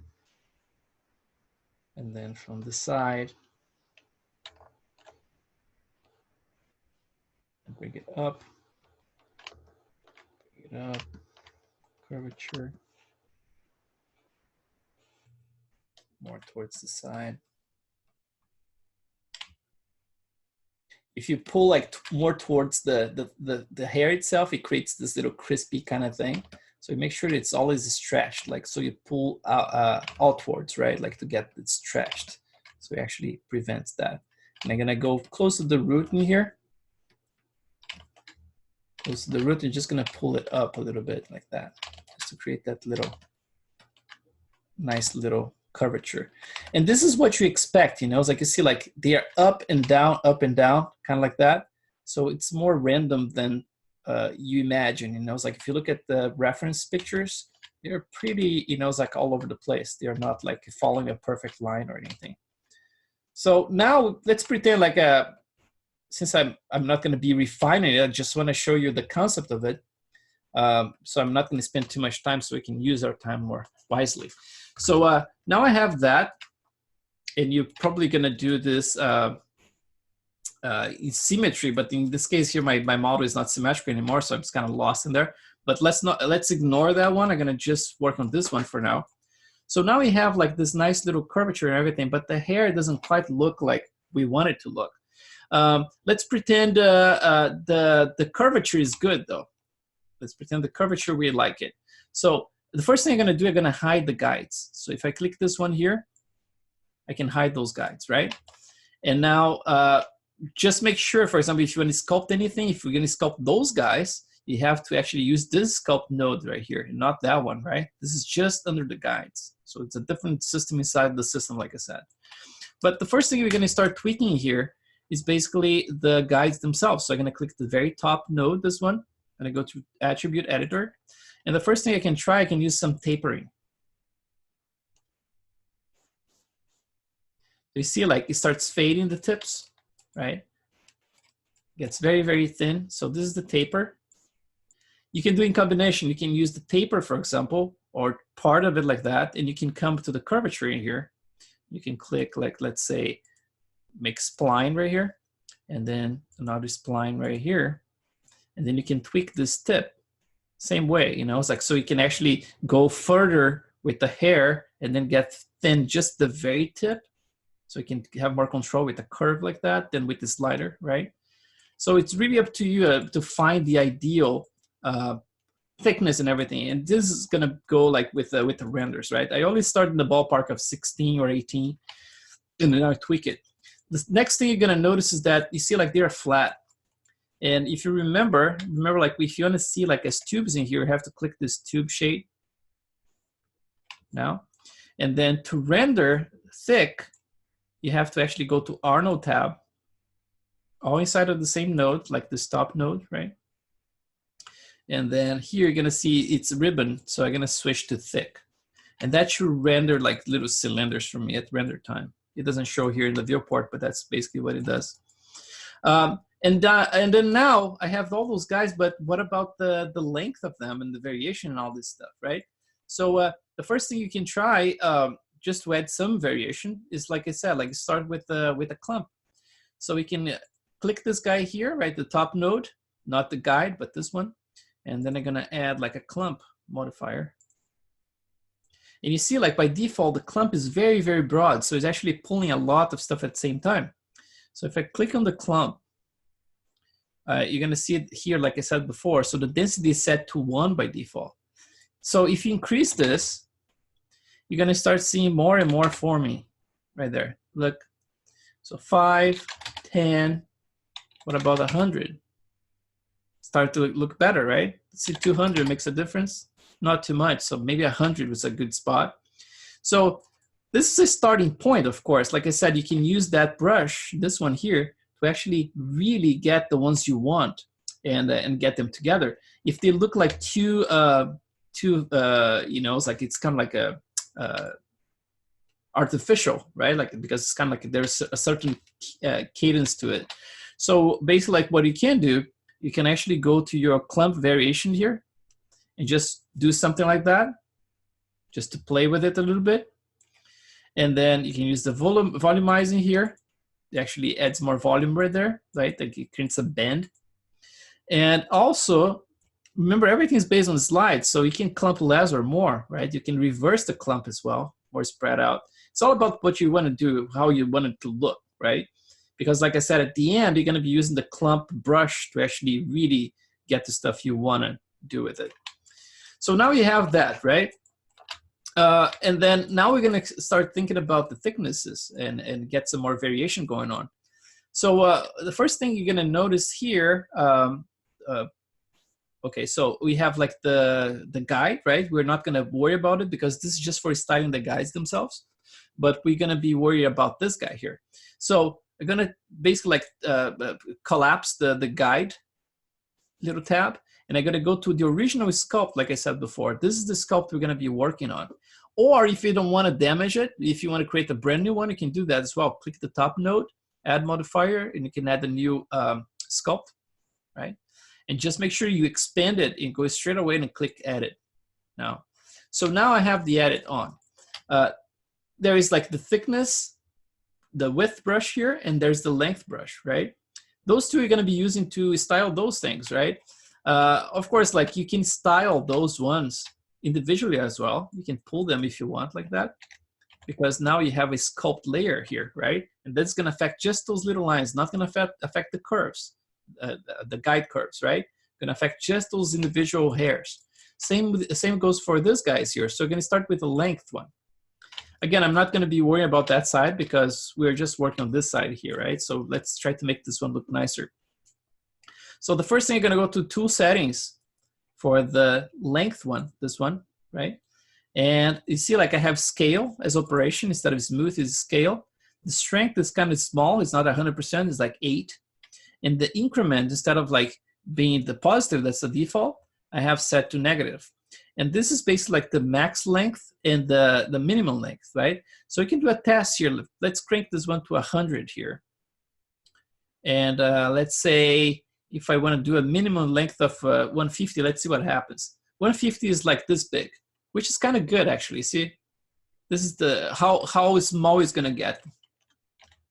A: And then from the side, bring it up, curvature, more towards the side. If you pull like more towards the hair itself, it creates this little crispy kind of thing. So you make sure that it's always stretched, like so you pull outwards, right? Like to get it stretched. So it actually prevents that. And I'm gonna go close to the root in here. Close to the root, you're just gonna pull it up a little bit like that, just to create that little nice little curvature. And this is what you expect, you know, it's like you see like they are up and down, kind of like that. So it's more random than you imagine, you know, it's like if you look at the reference pictures, they're pretty, you know, it's like all over the place. They're not like following a perfect line or anything. So now let's pretend like since I'm not going to be refining it, I just want to show you the concept of it. So I'm not going to spend too much time so we can use our time more wisely. So now I have that, and you're probably going to do this symmetry, but in this case here, my model is not symmetrical anymore, so I'm just kind of lost in there. But let's ignore that one. I'm going to just work on this one for now. So now we have like this nice little curvature and everything, but the hair doesn't quite look like we want it to look. Let's pretend the curvature is good though. Let's pretend the curvature, we like it. So the first thing I'm gonna do, I'm gonna hide the guides. So if I click this one here, I can hide those guides, right? And now just make sure, for example, if you want to sculpt anything, if you're gonna sculpt those guys, you have to actually use this sculpt node right here, not that one, right? This is just under the guides. So it's a different system inside the system, like I said. But the first thing we're gonna start tweaking here is basically the guides themselves. So I'm gonna click the very top node, this one. I'm gonna go to Attribute Editor. And the first thing I can try, I can use some tapering. You see like it starts fading the tips, right? Gets very, very thin. So this is the taper. You can do in combination. You can use the taper, for example, or part of it like that, and you can come to the curvature in here. You can click like, let's say, make spline right here, and then another spline right here. And then you can tweak this tip. Same way, you know, it's like, so you can actually go further with the hair and then get thin just the very tip. So you can have more control with a curve like that than with the slider, right? So it's really up to you to find the ideal thickness and everything. And this is gonna go like with the renders, right? I always start in the ballpark of 16 or 18, and then I tweak it. The next thing you're gonna notice is that you see like they're flat. And if you remember like if you wanna see like as tubes in here, you have to click this tube shade now. And then to render thick, you have to actually go to R node tab, all inside of the same node, like this top node, right? And then here you're gonna see it's ribbon, so I'm gonna switch to thick. And that should render like little cylinders for me at render time. It doesn't show here in the viewport, but that's basically what it does. And then now I have all those guys, but what about the length of them and the variation and all this stuff, right? So the first thing you can try, just to add some variation, is like I said, like start with a clump. So we can click this guy here, right, the top node, not the guide, but this one. And then I'm gonna add like a clump modifier. And you see like by default, the clump is very, very broad. So it's actually pulling a lot of stuff at the same time. So if I click on the clump, you're gonna see it here, like I said before. So the density is set to 1 by default. So if you increase this, you're gonna start seeing more and more forming right there. Look, so 5, 10, what about 100? Start to look better, right? See, 200 makes a difference. Not too much, so maybe 100 was a good spot. So this is a starting point, of course. Like I said, you can use that brush, this one here, to actually really get the ones you want and get them together. If they look like too you know, it's like it's kind of like a artificial, right? Like because it's kind of like there's a certain cadence to it. So basically, like what you can do, you can actually go to your clump variation here and just do something like that, just to play with it a little bit. And then you can use the volumizing here. It actually adds more volume right there, right? Like it creates a bend. And also, remember everything is based on slides, so you can clump less or more, right? You can reverse the clump as well, more spread out. It's all about what you want to do, how you want it to look, right? Because like I said, at the end, you're going to be using the clump brush to actually really get the stuff you want to do with it. So now you have that, right? And then now we're going to start thinking about the thicknesses and get some more variation going on. So the first thing you're going to notice here, Okay, so we have like the guide, right? We're not gonna worry about it because this is just for styling the guides themselves, but we're gonna be worried about this guy here. So I'm gonna basically like collapse the guide little tab, and I'm gonna go to the original sculpt, like I said before. This is the sculpt we're gonna be working on. Or if you don't wanna damage it, if you wanna create a brand new one, you can do that as well. Click the top node, add modifier, and you can add a new sculpt, right? And just make sure you expand it and go straight away and click edit now. So now I have the edit on. There is like the thickness, the width brush here, and there's the length brush, right? Those two you're gonna be using to style those things, right? Of course, like you can style those ones individually as well. You can pull them if you want like that, because now you have a sculpt layer here, right? And that's gonna affect just those little lines, not gonna affect the curves. The guide curves, right? Gonna affect just those individual hairs. Same goes for this guys here. So we're gonna start with the length one. Again, I'm not gonna be worrying about that side because we're just working on this side here, right? So let's try to make this one look nicer. So the first thing, you're gonna go to tool settings for the length one, this one, right? And you see like I have scale as operation instead of smooth is scale. The strength is kind of small, it's not 100%, it's like 8. And the increment, instead of like being the positive, that's the default, I have set to negative. And this is basically like the max length and the minimum length, right? So we can do a test here. Let's crank this one to 100 here. And let's say if I want to do a minimum length of 150, let's see what happens. 150 is like this big, which is kind of good actually. See, this is the how small it's gonna get,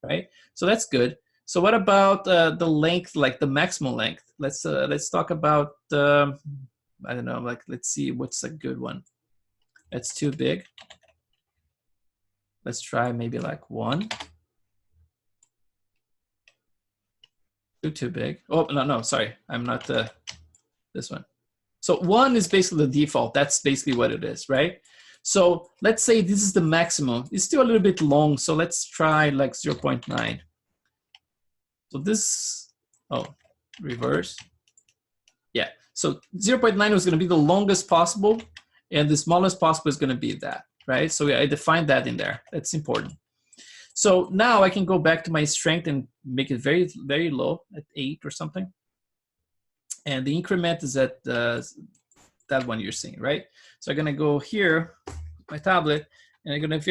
A: right? So that's good. So what about the length, like the maximum length? Let's talk about, I don't know, like, let's see what's a good one. That's too big. Let's try maybe like 1. Too big. Oh, no, sorry. I'm not this one. So 1 is basically the default. That's basically what it is, right? So let's say this is the maximum. It's still a little bit long, so let's try like 0.9. So this, oh, reverse. Yeah, so 0.9 was gonna be the longest possible, and the smallest possible is gonna be that, right? So I defined that in there. That's important. So now I can go back to my strength and make it very, very low at 8 or something. And the increment is at that one you're seeing, right? So I'm gonna go here, my tablet, and I'm gonna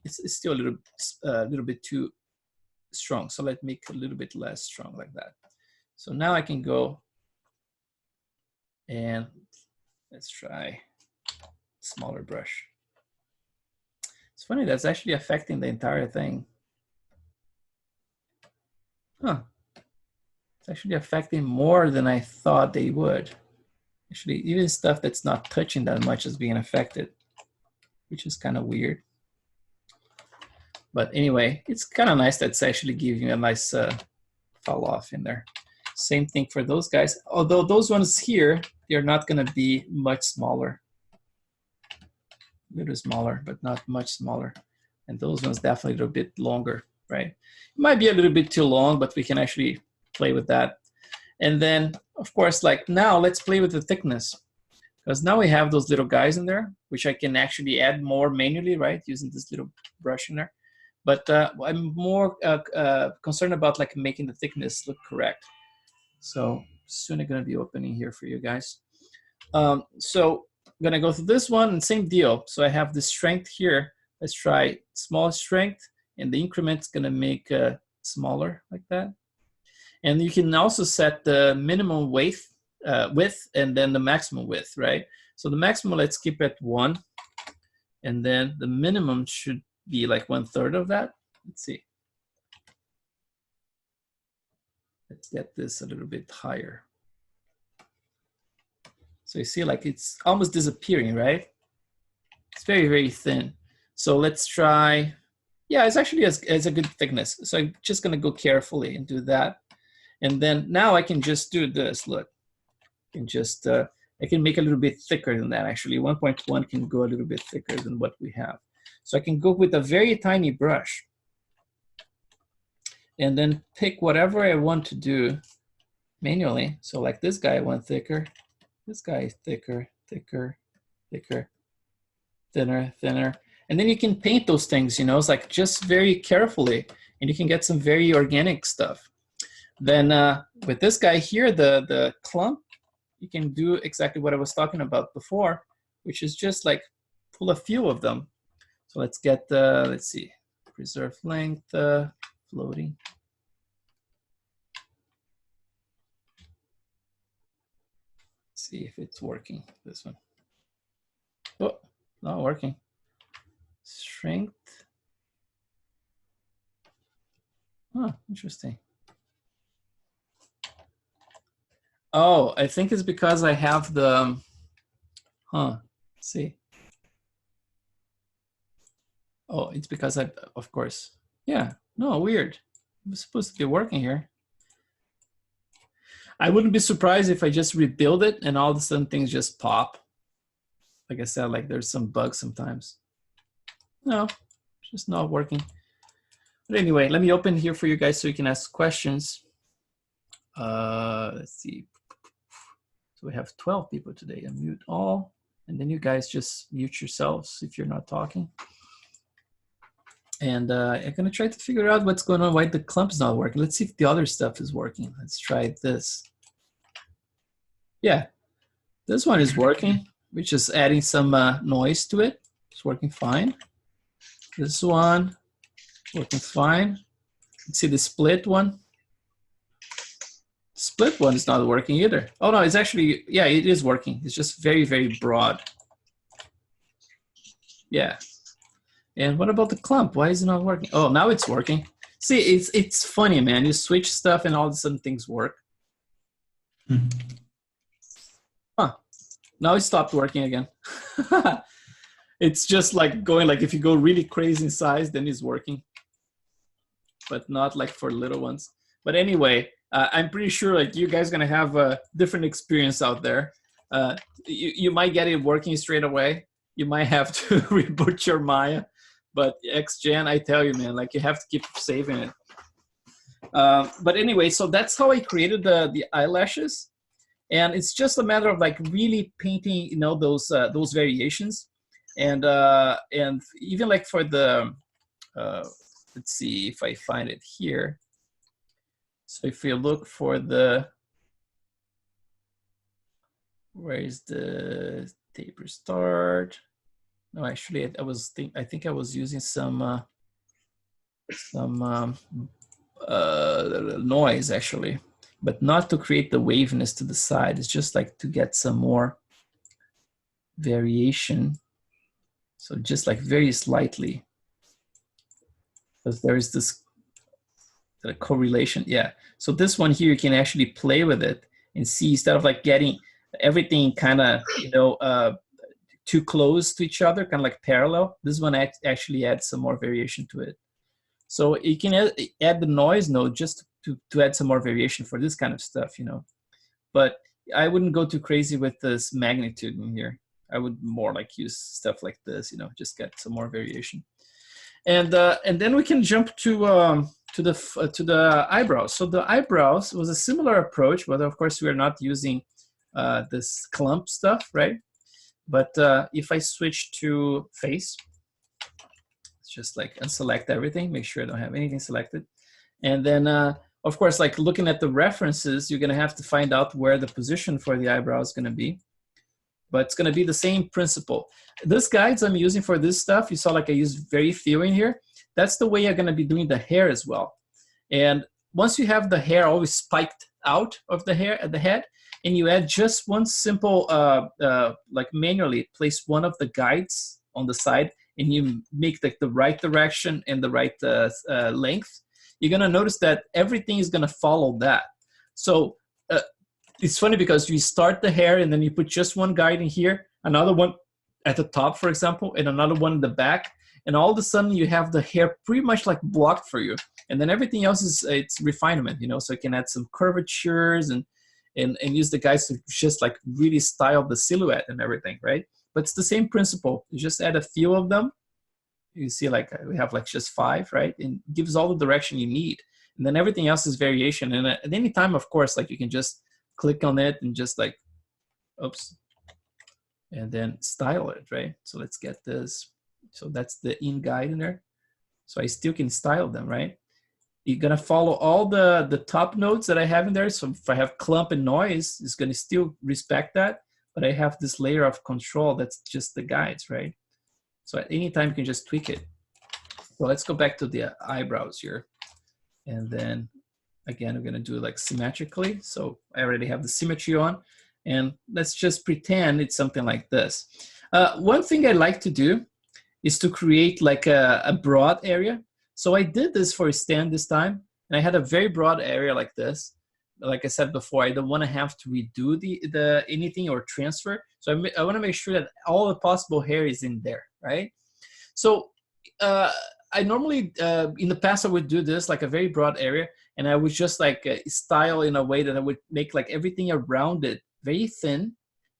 A: it's still a little bit too strong. So let's make it a little bit less strong like that. So now I can go and let's try smaller brush. It's funny, that's actually affecting the entire thing. Huh. It's actually affecting more than I thought they would. Actually, even stuff that's not touching that much is being affected, which is kind of weird. But anyway, it's kind of nice that's actually giving you a nice fall off in there. Same thing for those guys. Although those ones here, they're not gonna be much smaller. A little smaller, but not much smaller. And those ones definitely a little bit longer, right? It might be a little bit too long, but we can actually play with that. And then, of course, like now let's play with the thickness. Because now we have those little guys in there, which I can actually add more manually, right? Using this little brush in there. But I'm more concerned about like making the thickness look correct. So soon I'm gonna be opening here for you guys. So I'm gonna go through this one and same deal. So I have the strength here. Let's try small strength, and the increment's gonna make smaller like that. And you can also set the minimum width and then the maximum width, right? So the maximum, let's keep at 1, and then the minimum should be like 1/3 of that. Let's see. Let's get this a little bit higher. So you see like it's almost disappearing, right? It's very, very thin. So let's try, yeah, it's actually as a good thickness. So I'm just gonna go carefully and do that. And then now I can just do this, look. I can just, I can make a little bit thicker than that actually. 1.1 can go a little bit thicker than what we have. So I can go with a very tiny brush and then pick whatever I want to do manually. So like this guy I want thicker, This guy is thicker, thicker, thicker, thinner, thinner. And then you can paint those things, you know, it's like just very carefully, and you can get some very organic stuff. Then with this guy here, the clump, you can do exactly what I was talking about before, which is just like pull a few of them. So let's get the, let's see, preserve length, floating. Let's see if it's working, this one. Oh, not working. Strength. Oh, interesting. Oh, I think it's because I have the, let's see. Oh, it's because I, of course. Yeah, no, weird. It was supposed to be working here. I wouldn't be surprised if I just rebuild it and all of a sudden things just pop. Like I said, like there's some bugs sometimes. No, it's just not working. But anyway, let me open here for you guys so you can ask questions. Let's see. So we have 12 people today. Unmute all. And then you guys just mute yourselves if you're not talking. And I'm gonna try to figure out what's going on, why the clump's not working. Let's see if the other stuff is working. Let's try this. Yeah, this one is working. We're just adding some noise to it. It's working fine. This one, working fine. Let's see the split one. Split one is not working either. Oh no, it's actually, yeah, it is working. It's just very, very broad. Yeah. And what about the clump? Why is it not working? Oh, now it's working. See, it's funny, man. You switch stuff and all of a sudden things work. Mm-hmm. Huh. Now it stopped working again. It's just like going, like if you go really crazy in size, then it's working. But not like for little ones. But anyway, I'm pretty sure like you guys are gonna have a different experience out there. You might get it working straight away. You might have to reboot your Maya. But XGen, I tell you, man, like you have to keep saving it. But anyway, so that's how I created the eyelashes, and it's just a matter of like really painting, you know, those variations, and even like for the, let's see if I find it here. So if you look for the, where is the taper start? No, actually, I think I was using some noise actually, but not to create the waviness to the side. It's just like to get some more variation. So just like very slightly, because there is this correlation. Yeah. So this one here, you can actually play with it and see, instead of like getting everything kind of, you know, too close to each other, kind of like parallel. This one actually adds some more variation to it. So you can add the noise node just to add some more variation for this kind of stuff, you know. But I wouldn't go too crazy with this magnitude in here. I would more like use stuff like this, you know, just get some more variation. And then we can jump to the eyebrows. So the eyebrows was a similar approach, but of course we are not using this clump stuff, right? But if I switch to face, it's just like unselect everything, make sure I don't have anything selected. And then, of course, like looking at the references, you're gonna have to find out where the position for the eyebrow is gonna be. But it's gonna be the same principle. This guides I'm using for this stuff, you saw like I used very few in here. That's the way I'm gonna be doing the hair as well. And once you have the hair always spiked out of the hair at the head, and you add just one simple, like manually place one of the guides on the side, and you make like the right direction and the right length, you're gonna notice that everything is gonna follow that. So it's funny because you start the hair and then you put just one guide in here, another one at the top, for example, and another one in the back, and all of a sudden you have the hair pretty much like blocked for you. And then everything else is it's refinement, you know, so you can add some curvatures and use the guides to just like really style the silhouette and everything, right? But it's the same principle. You just add a few of them. You see like we have like just 5, right? And it gives all the direction you need. And then everything else is variation. And at any time, of course, like you can just click on it and just like oops, and then style it, right? So let's get this. So that's the in guide in there. So I still can style them, right? You're gonna follow all the top nodes that I have in there. So if I have clump and noise, it's gonna still respect that, but I have this layer of control that's just the guides, right? So at any time you can just tweak it. So let's go back to the eyebrows here. And then again, we're gonna do it like symmetrically. So I already have the symmetry on, and let's just pretend it's something like this. One thing I like to do is to create like a broad area. So I did this for a stand this time, and I had a very broad area like this. Like I said before, I don't want to have to redo the anything or transfer. So I want to make sure that all the possible hair is in there, right? So I normally, in the past, I would do this like a very broad area, and I would just like style in a way that I would make like everything around it very thin,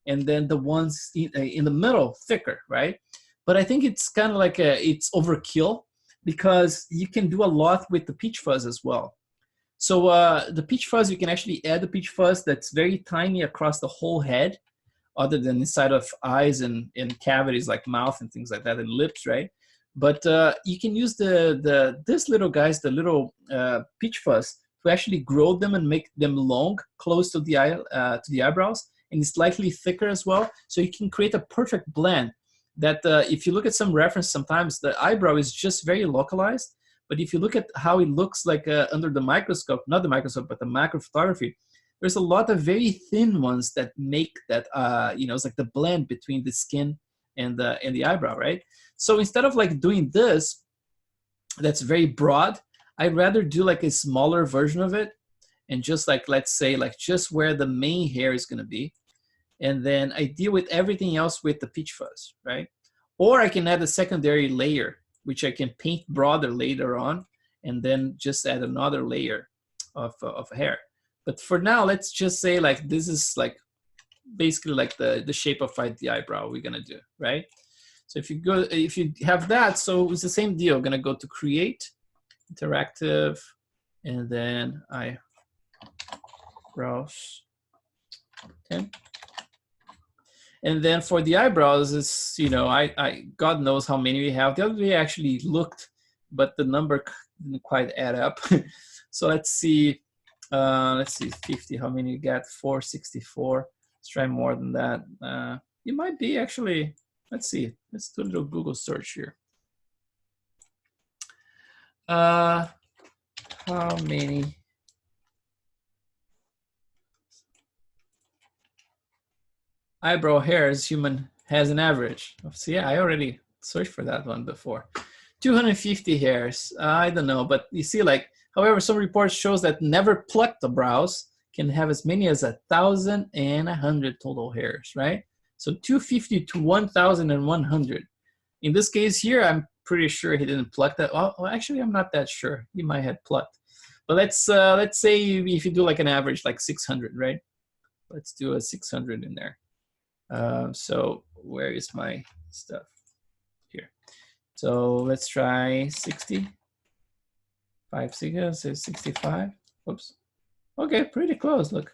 A: and then the ones in the middle thicker, right? But I think it's kind of like it's overkill, because you can do a lot with the peach fuzz as well. So the peach fuzz, you can actually add the peach fuzz that's very tiny across the whole head, other than inside of eyes and cavities like mouth and things like that, and lips, right? But you can use this little guys, the little peach fuzz, to actually grow them and make them long, close to the eyebrows, and slightly thicker as well. So you can create a perfect blend. That if you look at some reference, sometimes the eyebrow is just very localized. But if you look at how it looks like under the microscope, not the microscope, but the macro photography, there's a lot of very thin ones that make that, you know, it's like the blend between the skin and the eyebrow, right? So instead of like doing this, that's very broad, I'd rather do like a smaller version of it, and just like, let's say like just where the main hair is gonna be. And then I deal with everything else with the peach fuzz, right? Or I can add a secondary layer, which I can paint broader later on, and then just add another layer of hair. But for now, let's just say like this is like basically like the shape of the eyebrow we're gonna do, right? So if you have that, so it's the same deal. I'm gonna go to create, interactive, and then eyebrows 10. And then for the eyebrows, it's, you know, God knows how many we have. The other day I actually looked, but the number didn't quite add up. So let's see 50, how many you got? 464. Let's try more than that. It might be actually, let's see. Let's do a little Google search here. How many eyebrow hairs human has an average? So yeah, I already searched for that one before. 250 hairs. I don't know, but you see, like, however, some reports shows that never plucked the brows can have as many as 1,100 total hairs, right? So 250 to 1,100. In this case here, I'm pretty sure he didn't pluck that. Well, actually, I'm not that sure. He might have plucked. But let's say if you do like an average, like 600, right? Let's do a 600 in there. So where is my stuff? Here. So let's try 60. 65. Oops. Okay, pretty close. Look,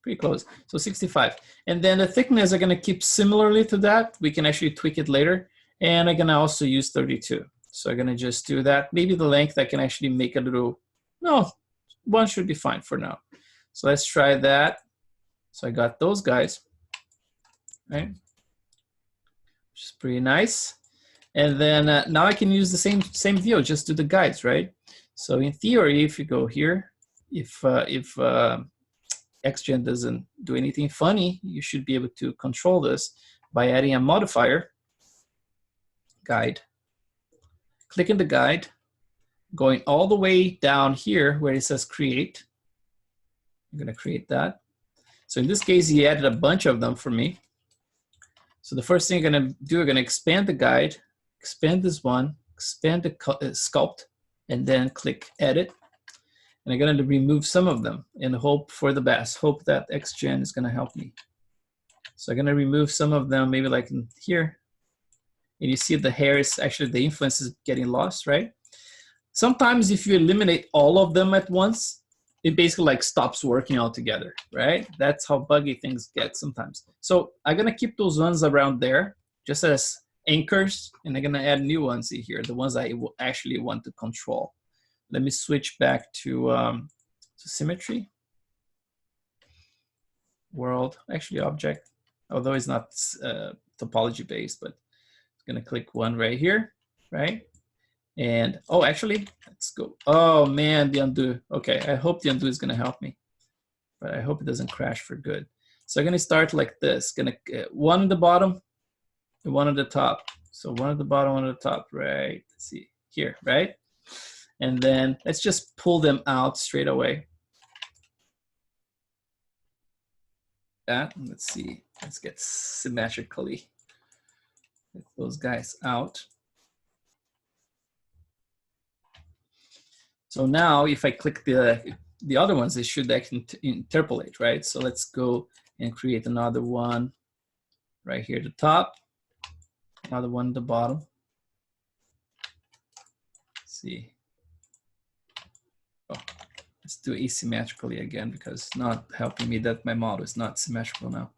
A: pretty close. So 65. And then the thickness are gonna keep similarly to that. We can actually tweak it later. And I'm gonna also use 32. So I'm gonna just do that. Maybe the length I can actually make a little, no, one should be fine for now. So let's try that. So I got those guys, right? Which is pretty nice. And then now I can use the same deal, just do the guides, right? So in theory, if you go here, if XGen doesn't do anything funny, you should be able to control this by adding a modifier, guide, clicking the guide, going all the way down here where it says create. I'm gonna create that. So in this case, he added a bunch of them for me. So the first thing I'm gonna do, I'm gonna expand the guide, expand this one, expand the sculpt, and then click edit. And I'm gonna remove some of them and hope for the best. Hope that XGen is gonna help me. So I'm gonna remove some of them, maybe like in here. And you see the hair is actually, the influence is getting lost, right? Sometimes if you eliminate all of them at once, it basically like stops working altogether, right? That's how buggy things get sometimes. So I'm gonna keep those ones around there just as anchors, and I'm gonna add new ones in here, the ones I actually want to control. Let me switch back to symmetry, world, actually object, although it's not topology based, but I'm gonna click one right here, right? And oh, actually, let's go. Oh man, the undo. Okay, I hope the undo is gonna help me, but I hope it doesn't crash for good. So I'm gonna start like this. Gonna one at the bottom and one at the top. So one at the bottom, one at the top, right? Let's see here, right? And then let's just pull them out straight away. That, let's see, let's get symmetrically those guys out. So now if I click the other ones, they should actually interpolate, right? So let's go and create another one right here at the top, another one at the bottom. Let's see. Oh, let's do asymmetrically again because it's not helping me that my model is not symmetrical now.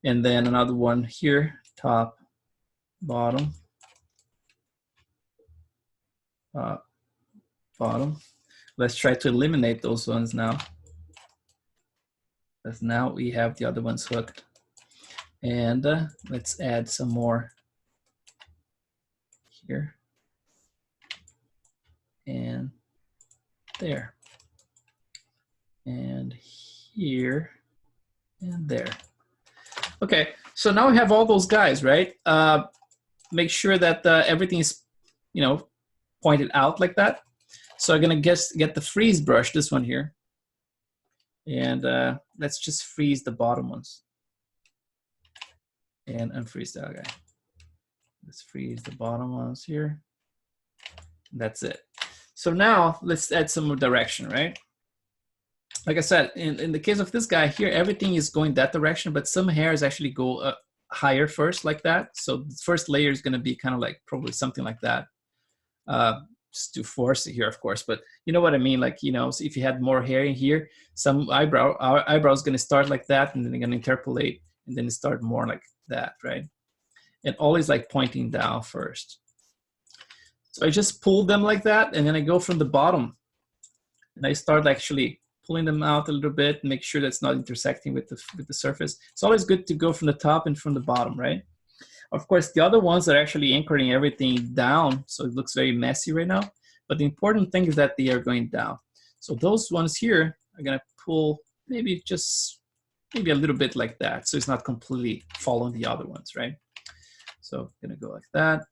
A: And then another one here, top, bottom, bottom. Let's try to eliminate those ones now, because now we have the other ones hooked. And let's add some more here and there and here and there. Okay, so now we have all those guys, right? Make sure that everything is, you know, pointed out like that. So I'm gonna get the freeze brush, this one here, and let's just freeze the bottom ones and unfreeze that guy. Let's freeze the bottom ones here. That's it. So now let's add some more direction, right? Like I said, in the case of this guy here, everything is going that direction, but some hairs actually go higher first like that. So the first layer is gonna be kind of like probably something like that. Just to force it here, of course, but you know what I mean? Like, you know, so if you had more hair in here, our eyebrow is gonna start like that, and then they're gonna interpolate, and then start more like that, right? And always like pointing down first. So I just pull them like that, and then I go from the bottom, and I start actually pulling them out a little bit, make sure that's not intersecting with the surface. It's always good to go from the top and from the bottom, right? Of course, the other ones are actually anchoring everything down, so it looks very messy right now. But the important thing is that they are going down. So those ones here are gonna pull maybe a little bit like that, so it's not completely following the other ones, right? So I'm gonna go like that.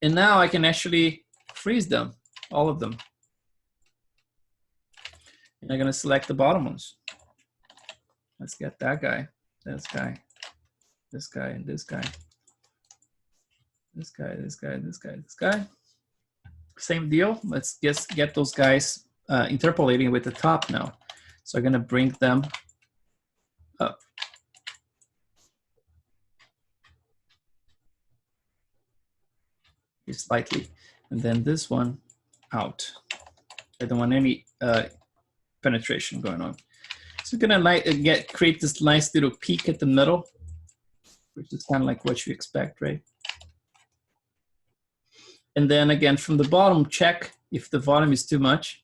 A: And now I can actually freeze them, all of them. And I'm gonna select the bottom ones. Let's get that guy, this guy, this guy, and this guy. This guy, this guy, this guy, this guy. Same deal. Let's just get those guys interpolating with the top now. So I'm gonna bring them up. Slightly, and then this one out. I don't want any penetration going on. So we're gonna create this nice little peak at the middle, which is kind of like what you expect, right? And then again, from the bottom, check if the volume is too much.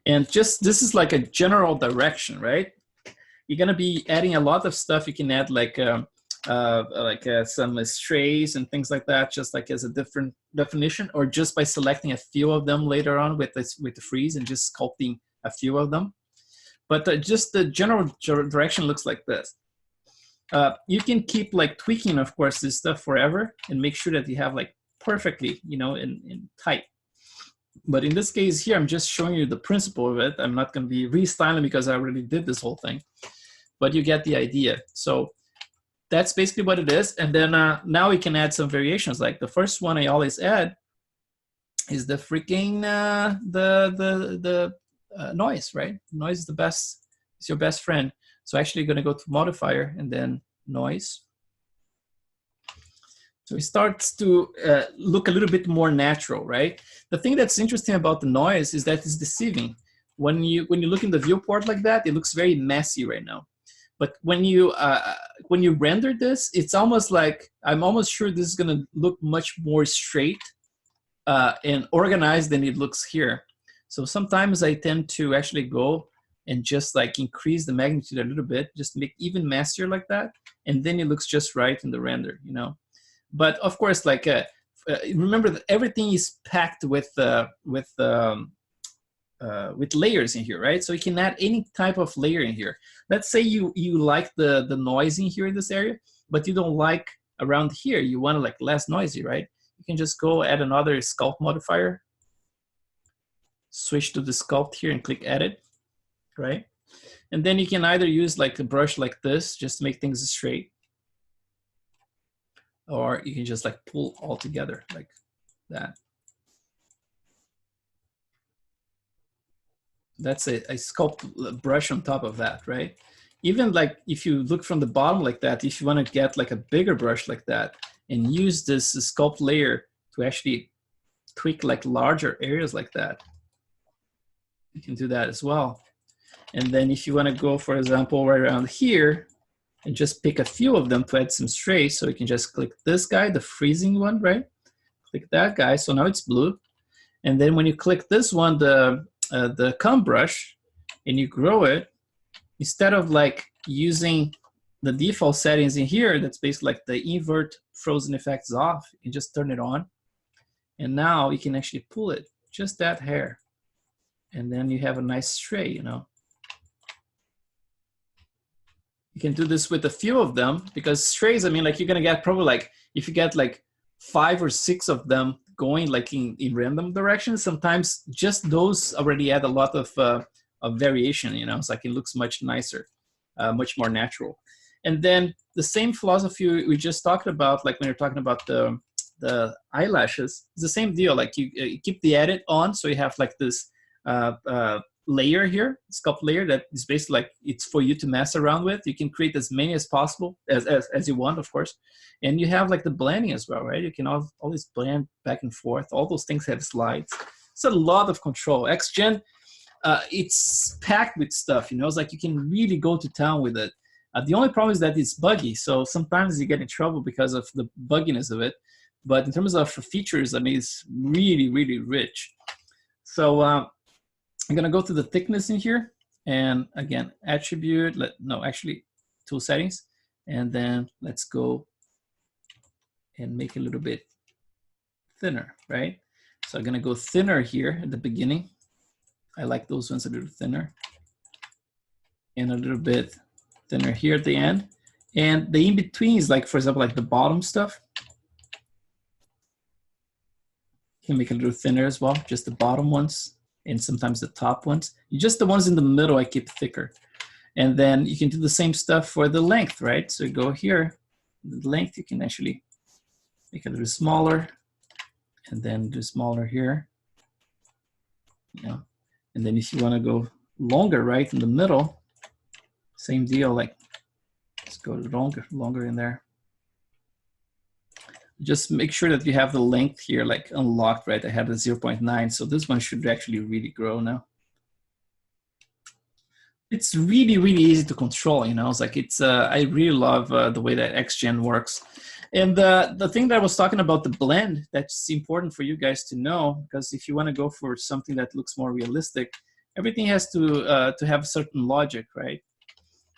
A: And just, this is like a general direction, right? You're gonna be adding a lot of stuff. You can add like some strays and things like that, just like as a different definition, or just by selecting a few of them later on with the freeze and just sculpting a few of them. But just the general direction looks like this. You can keep like tweaking, of course, this stuff forever and make sure that you have like perfectly, you know, in tight. But in this case here, I'm just showing you the principle of it. I'm not going to be restyling because I already did this whole thing, but you get the idea. So that's basically what it is. And then now we can add some variations. Like the first one I always add is the freaking noise, right? Noise is the best. It's your best friend. So actually going to go to modifier and then noise. So it starts to look a little bit more natural, right? The thing that's interesting about the noise is that it's deceiving. When you look in the viewport like that, it looks very messy right now. But when you render this, it's almost like, I'm almost sure this is gonna look much more straight and organized than it looks here. So sometimes I tend to actually go and just like increase the magnitude a little bit, just make even messier like that, and then it looks just right in the render, you know. But of course, like remember that everything is packed with layers in here, right? So you can add any type of layer in here. Let's say you like the noise in here in this area, but you don't like around here. You want to like less noisy, right? You can just go add another sculpt modifier, switch to the sculpt here and click edit, right? And then you can either use like a brush like this, just to make things straight, or you can just like pull all together like that. That's a sculpt brush on top of that, right? Even like if you look from the bottom like that, if you want to get like a bigger brush like that and use this sculpt layer to actually tweak like larger areas like that, you can do that as well. And then if you want to go, for example, right around here and just pick a few of them to add some strays, so you can just click this guy, the freezing one, right? Click that guy, so now it's blue. And then when you click this one, the comb brush, and you grow it, instead of like using the default settings in here, that's basically like the invert frozen effects off, you can just turn it on. And now you can actually pull it, just that hair. And then you have a nice stray, you know. You can do this with a few of them, because strays, I mean, like you're gonna get probably like, if you get like 5 or 6 of them going like in random directions, sometimes just those already add a lot of variation, you know. It's like it looks much nicer, much more natural. And then the same philosophy we just talked about, like when you're talking about the eyelashes, it's the same deal. Like you keep the edit on, so you have like this layer here, sculpt layer, that is basically like it's for you to mess around with. You can create as many as possible, as you want, of course. And you have like the blending as well, right? You can always blend back and forth. All those things have slides. It's a lot of control. XGen, it's packed with stuff, you know. It's like you can really go to town with it. The only problem is that it's buggy, so sometimes you get in trouble because of the bugginess of it. But in terms of features, I mean, it's really, really rich. So I'm gonna go to the thickness in here, and again, attribute, tool settings, and then let's go and make it a little bit thinner, right? So I'm gonna go thinner here at the beginning. I like those ones a little thinner, and a little bit thinner here at the end. And the in-betweens, like for example, like the bottom stuff, you can make it a little thinner as well, just the bottom ones, and sometimes the top ones. Just the ones in the middle I keep thicker. And then you can do the same stuff for the length, right? So you go here, the length, you can actually make it a little smaller, and then do smaller here. You know, and then if you want to go longer, right, in the middle, same deal, like let's go longer in there. Just make sure that you have the length here like unlocked, right? I have the 0.9, so this one should actually really grow now. It's really, really easy to control, you know. It's like it's, I really love the way that XGen works. And the thing that I was talking about, the blend, that's important for you guys to know, because if you want to go for something that looks more realistic, everything has to have certain logic, right?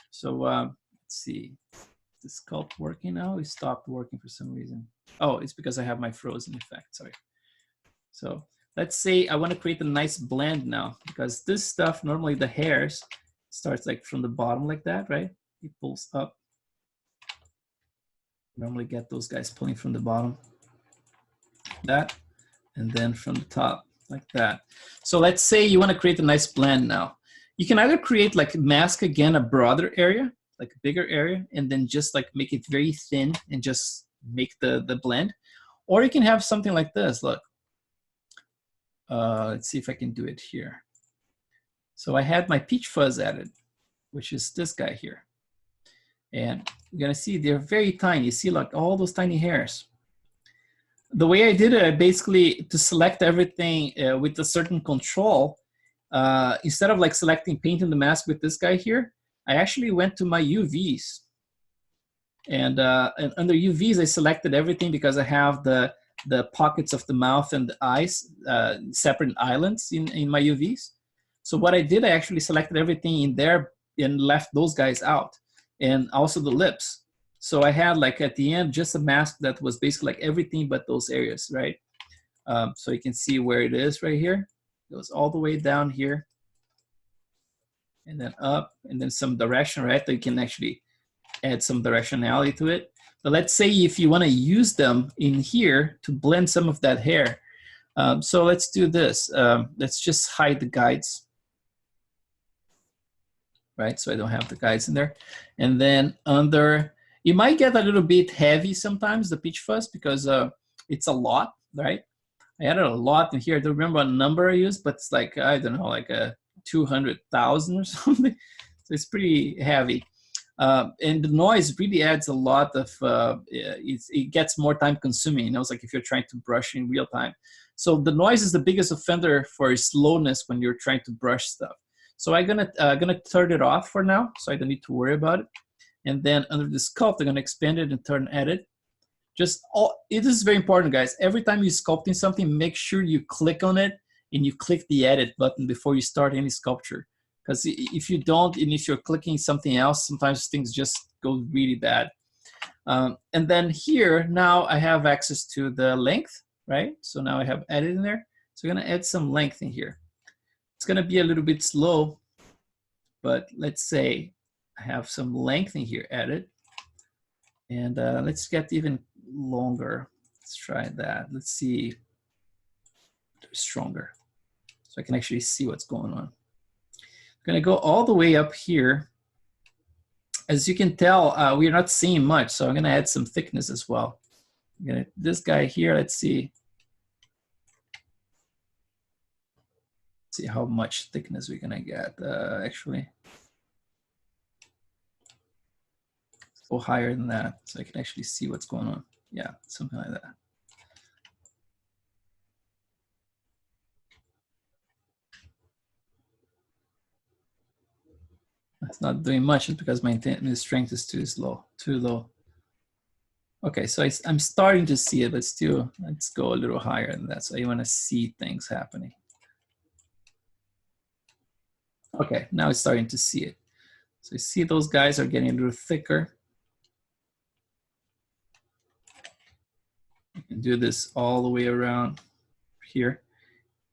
A: So let's see, is the sculpt working now? It stopped working for some reason. Oh, it's because I have my frozen effect, sorry. So let's say I want to create a nice blend now, because this stuff, normally the hairs starts like from the bottom like that, right? It pulls up. Normally get those guys pulling from the bottom, that, and then from the top like that. So let's say you want to create a nice blend now. You can either create like mask again, a broader area, like a bigger area, and then just like make it very thin and just make the blend. Or you can have something like this, look. Let's see if I can do it here. So I had my peach fuzz added, which is this guy here. And you're gonna see they're very tiny. You see like all those tiny hairs. the way I did it, I basically, to select everything with a certain control, instead of like selecting paint in the mask with this guy here, I actually went to my UVs. And under UVs, I selected everything because I have the pockets of the mouth and the eyes, separate islands in my UVs. So what I did, I actually selected everything in there and left those guys out, and also the lips. So I had like at the end just a mask that was basically like everything but those areas, right? So you can see where it is right here. It goes all the way down here, and then up, and then some direction, right? So you can actually add some directionality to it. But let's say if you want to use them in here to blend some of that hair. So let's do this. Let's just hide the guides, right? So I don't have the guides in there. And then under, it might get a little bit heavy sometimes, the peach fuzz, because it's a lot, right? I added a lot in here. I don't remember what number I used, but it's like, I don't know, like a 200,000 or something. So it's pretty heavy. And the noise really adds a lot of, it gets more time consuming. You know, it's like if you're trying to brush in real time. So the noise is the biggest offender for slowness when you're trying to brush stuff. So I'm gonna turn it off for now, so I don't need to worry about it. And then under the sculpt, I'm gonna expand it and turn edit. It is very important, guys. Every time you're sculpting something, make sure you click on it and you click the edit button before you start any sculpture. Because if you don't, and if you're clicking something else, sometimes things just go really bad. And then here, now I have access to the length, right? So now I have edit in there. So I'm gonna add some length in here. It's gonna be a little bit slow, but let's say I have some length in here added. And let's get even longer. Let's try that. Let's see, stronger. So I can actually see what's going on. I'm gonna go all the way up here. As you can tell, we're not seeing much, so I'm gonna add some thickness as well. This guy here, let's see how much thickness we're gonna get. Actually, let's go higher than that, so I can actually see what's going on. Yeah, something like that. It's not doing much because my strength is too low. Okay, so I'm starting to see it, but still, let's go a little higher than that. So you want to see things happening. Okay, now it's starting to see it. So you see those guys are getting a little thicker. You can do this all the way around here.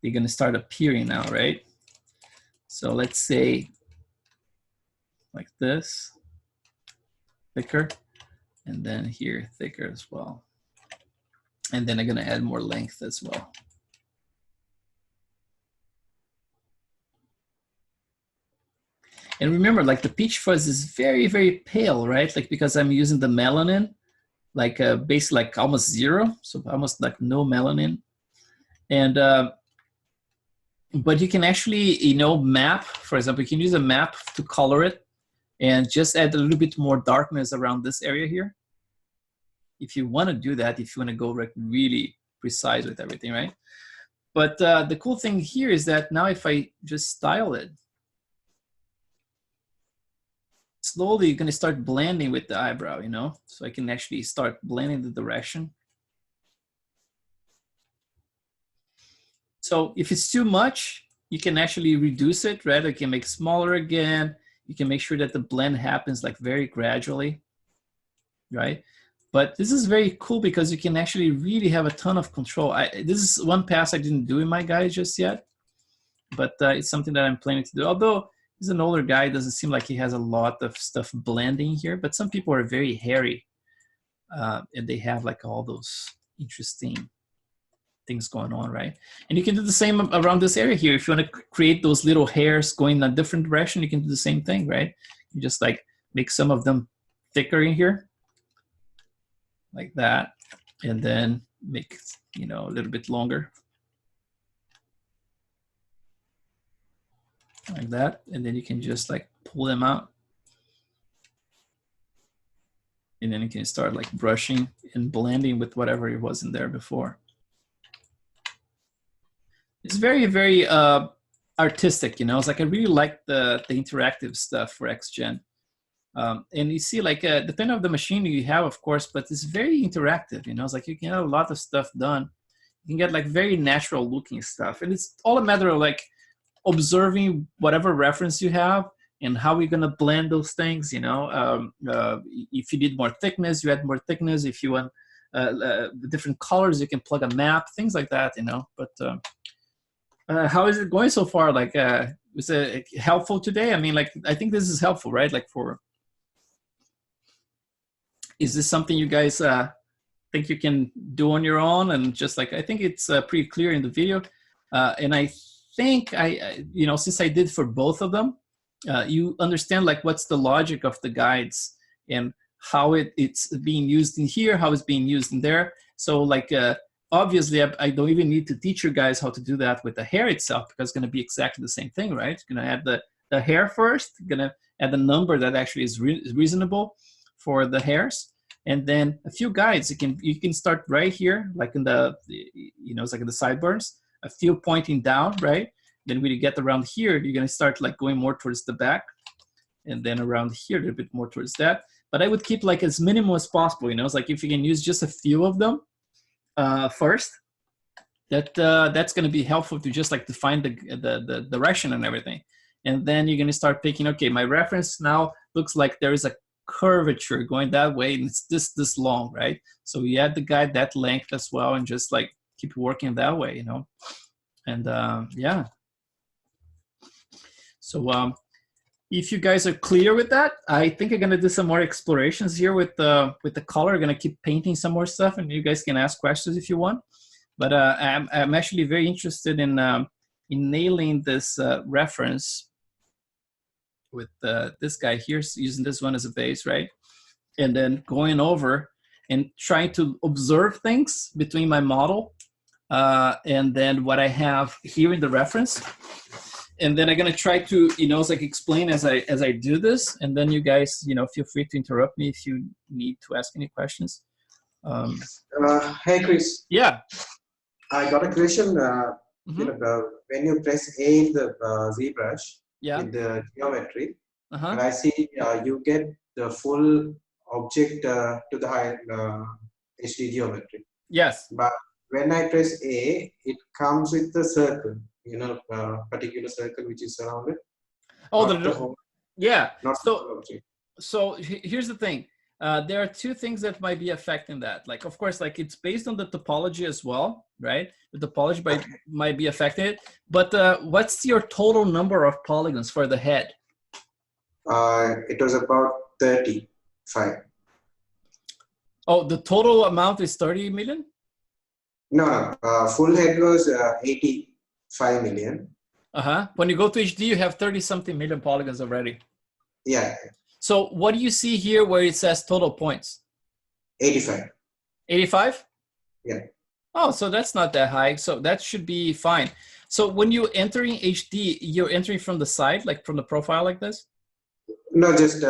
A: They're gonna start appearing now, right? So let's say like this, thicker, and then here, thicker as well. And then I'm gonna add more length as well. And remember, like the peach fuzz is very, very pale, right? Like because I'm using the melanin, like basically like almost zero, so almost like no melanin. And but you can actually, you know, map, for example, you can use a map to color it and just add a little bit more darkness around this area here. If you want to do that, if you want to go like really precise with everything, right? But the cool thing here is that now if I just style it, slowly you're going to start blending with the eyebrow, you know? So I can actually start blending the direction. So if it's too much, you can actually reduce it, right? You can make it smaller again. You can make sure that the blend happens like very gradually, right? But this is very cool because you can actually really have a ton of control. This is one pass I didn't do in my guide just yet, but it's something that I'm planning to do. Although he's an older guy, it doesn't seem like he has a lot of stuff blending here, but some people are very hairy and they have like all those interesting things going on, right? And you can do the same around this area here. If you want to create those little hairs going in a different direction, you can do the same thing, right? You just like make some of them thicker in here, like that, and then make, you know, a little bit longer, like that, and then you can just like pull them out. And then you can start like brushing and blending with whatever it was in there before. It's very, very artistic, you know. It's like I really like the interactive stuff for XGen. And you see, like, depending on the machine you have, of course, but it's very interactive, you know. It's like you can get a lot of stuff done. You can get like very natural looking stuff. And it's all a matter of like observing whatever reference you have and how you're gonna blend those things, you know. If you need more thickness, you add more thickness. If you want different colors, you can plug a map, things like that, you know. But how is it going so far? Like, is it helpful today? I mean, like, I think this is helpful, right? Like is this something you guys think you can do on your own? And just like, I think it's pretty clear in the video. And I think you know, since I did for both of them, you understand like what's the logic of the guides and how it's being used in here, how it's being used in there. So like, obviously I don't even need to teach you guys how to do that with the hair itself, because it's gonna be exactly the same thing, right? You're gonna add the hair first, you're gonna add the number that actually is reasonable for the hairs, and then a few guides. You can start right here, like in the, you know, it's like in the sideburns, a few pointing down, right? Then when you get around here, you're gonna start like going more towards the back, and then around here a little bit more towards that. But I would keep like as minimal as possible, you know. It's like if you can use just a few of them first, that's gonna be helpful to just like define the direction and everything. And then you're gonna start picking, okay, my reference now looks like there is a curvature going that way, and it's this long, right? So you add the guide that length as well, and just like keep working that way, you know. And yeah. So if you guys are clear with that, I think I'm gonna do some more explorations here with the color. I'm gonna keep painting some more stuff, and you guys can ask questions if you want. But I'm actually very interested in nailing this reference with this guy here, using this one as a base, right? And then going over and trying to observe things between my model and then what I have here in the reference. And then I'm gonna try to, you know, it's like explain as I do this, and then you guys, you know, feel free to interrupt me if you need to ask any questions.
B: Hey, Kris.
A: Yeah.
B: I got a question. You know, when you press A in the ZBrush,
A: yeah,
B: in the geometry, and I see you get the full object to the high HD geometry.
A: Yes.
B: But when I press A, it comes with the circle, you know, particular circle which is surrounded.
A: Oh, yeah.
B: Not
A: so here's the thing. There are two things that might be affecting that. Like, of course, like it's based on the topology as well, right? The topology might be affected. But what's your total number of polygons for the head?
B: It was about 35.
A: Oh, the total amount is 30 million?
B: No, full head was 85 million.
A: When you go to HD, you have 30-something million polygons already.
B: Yeah.
A: So what do you see here where it says total points?
B: 85.
A: 85?
B: Yeah.
A: Oh, so that's not that high. So that should be fine. So when you're entering HD, you're entering from the side, like from the profile like this?
B: No, just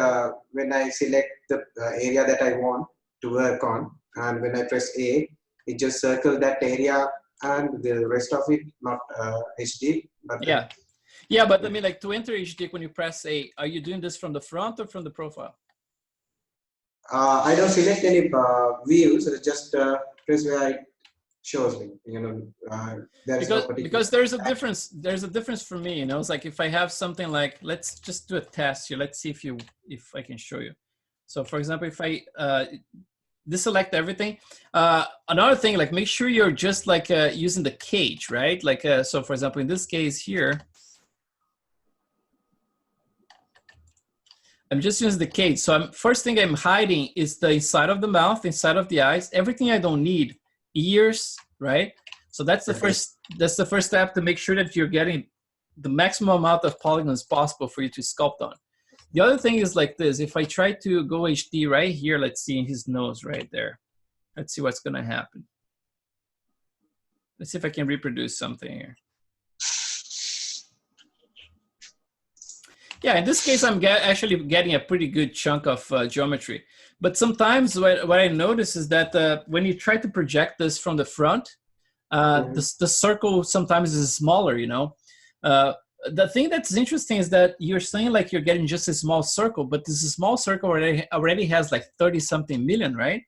B: when I select the area that I want to work on, and when I press A, it just circles that area and the rest of it, not HD. But
A: yeah. Yeah, but I mean, like to enter HD, when you press A, are you doing this from the front or from the profile?
B: I don't select any views, just press where it shows me, you know.
A: Because there's a difference. There's a difference for me, you know. It's like if I have something like, let's just do a test here. Let's see if I can show you. So for example, if I deselect everything, another thing, like make sure you're just like using the cage, right? Like so for example, in this case here, I'm just using the cage. So first thing I'm hiding is the inside of the mouth, inside of the eyes, everything I don't need, ears, right? So that's the first step to make sure that you're getting the maximum amount of polygons possible for you to sculpt on. The other thing is like this. If I try to go HD right here, let's see his nose right there. Let's see what's gonna happen. Let's see if I can reproduce something here. Yeah, in this case, I'm actually getting a pretty good chunk of geometry. But sometimes what I notice is that when you try to project this from the front, the circle sometimes is smaller, you know. The thing that's interesting is that you're saying like you're getting just a small circle, but this small circle already has like 30 something million, right?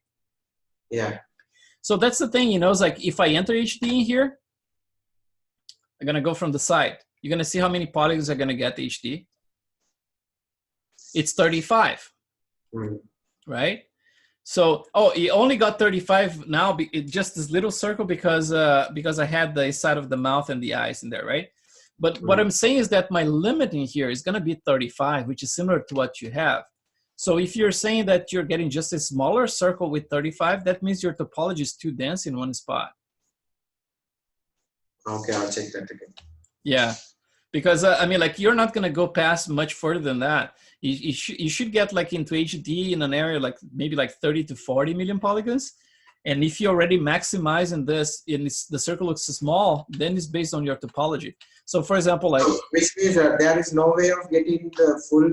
B: Yeah.
A: So that's the thing, you know, it's like if I enter HD in here, I'm gonna go from the side. You're gonna see how many polygons are gonna get HD. It's 35, right? So, oh, it only got 35 now, just this little circle because I had the side of the mouth and the eyes in there, right? But what I'm saying is that my limit in here is gonna be 35, which is similar to what you have. So if you're saying that you're getting just a smaller circle with 35, that means your topology is too dense in one spot.
B: Okay, I'll check that again.
A: Yeah, because I mean, like you're not gonna go past much further than that. You should get like into HD in an area like maybe like 30 to 40 million polygons. And if you're already maximizing this and the circle looks small, then it's based on your topology. So for example, like
B: which means there is no way of getting the full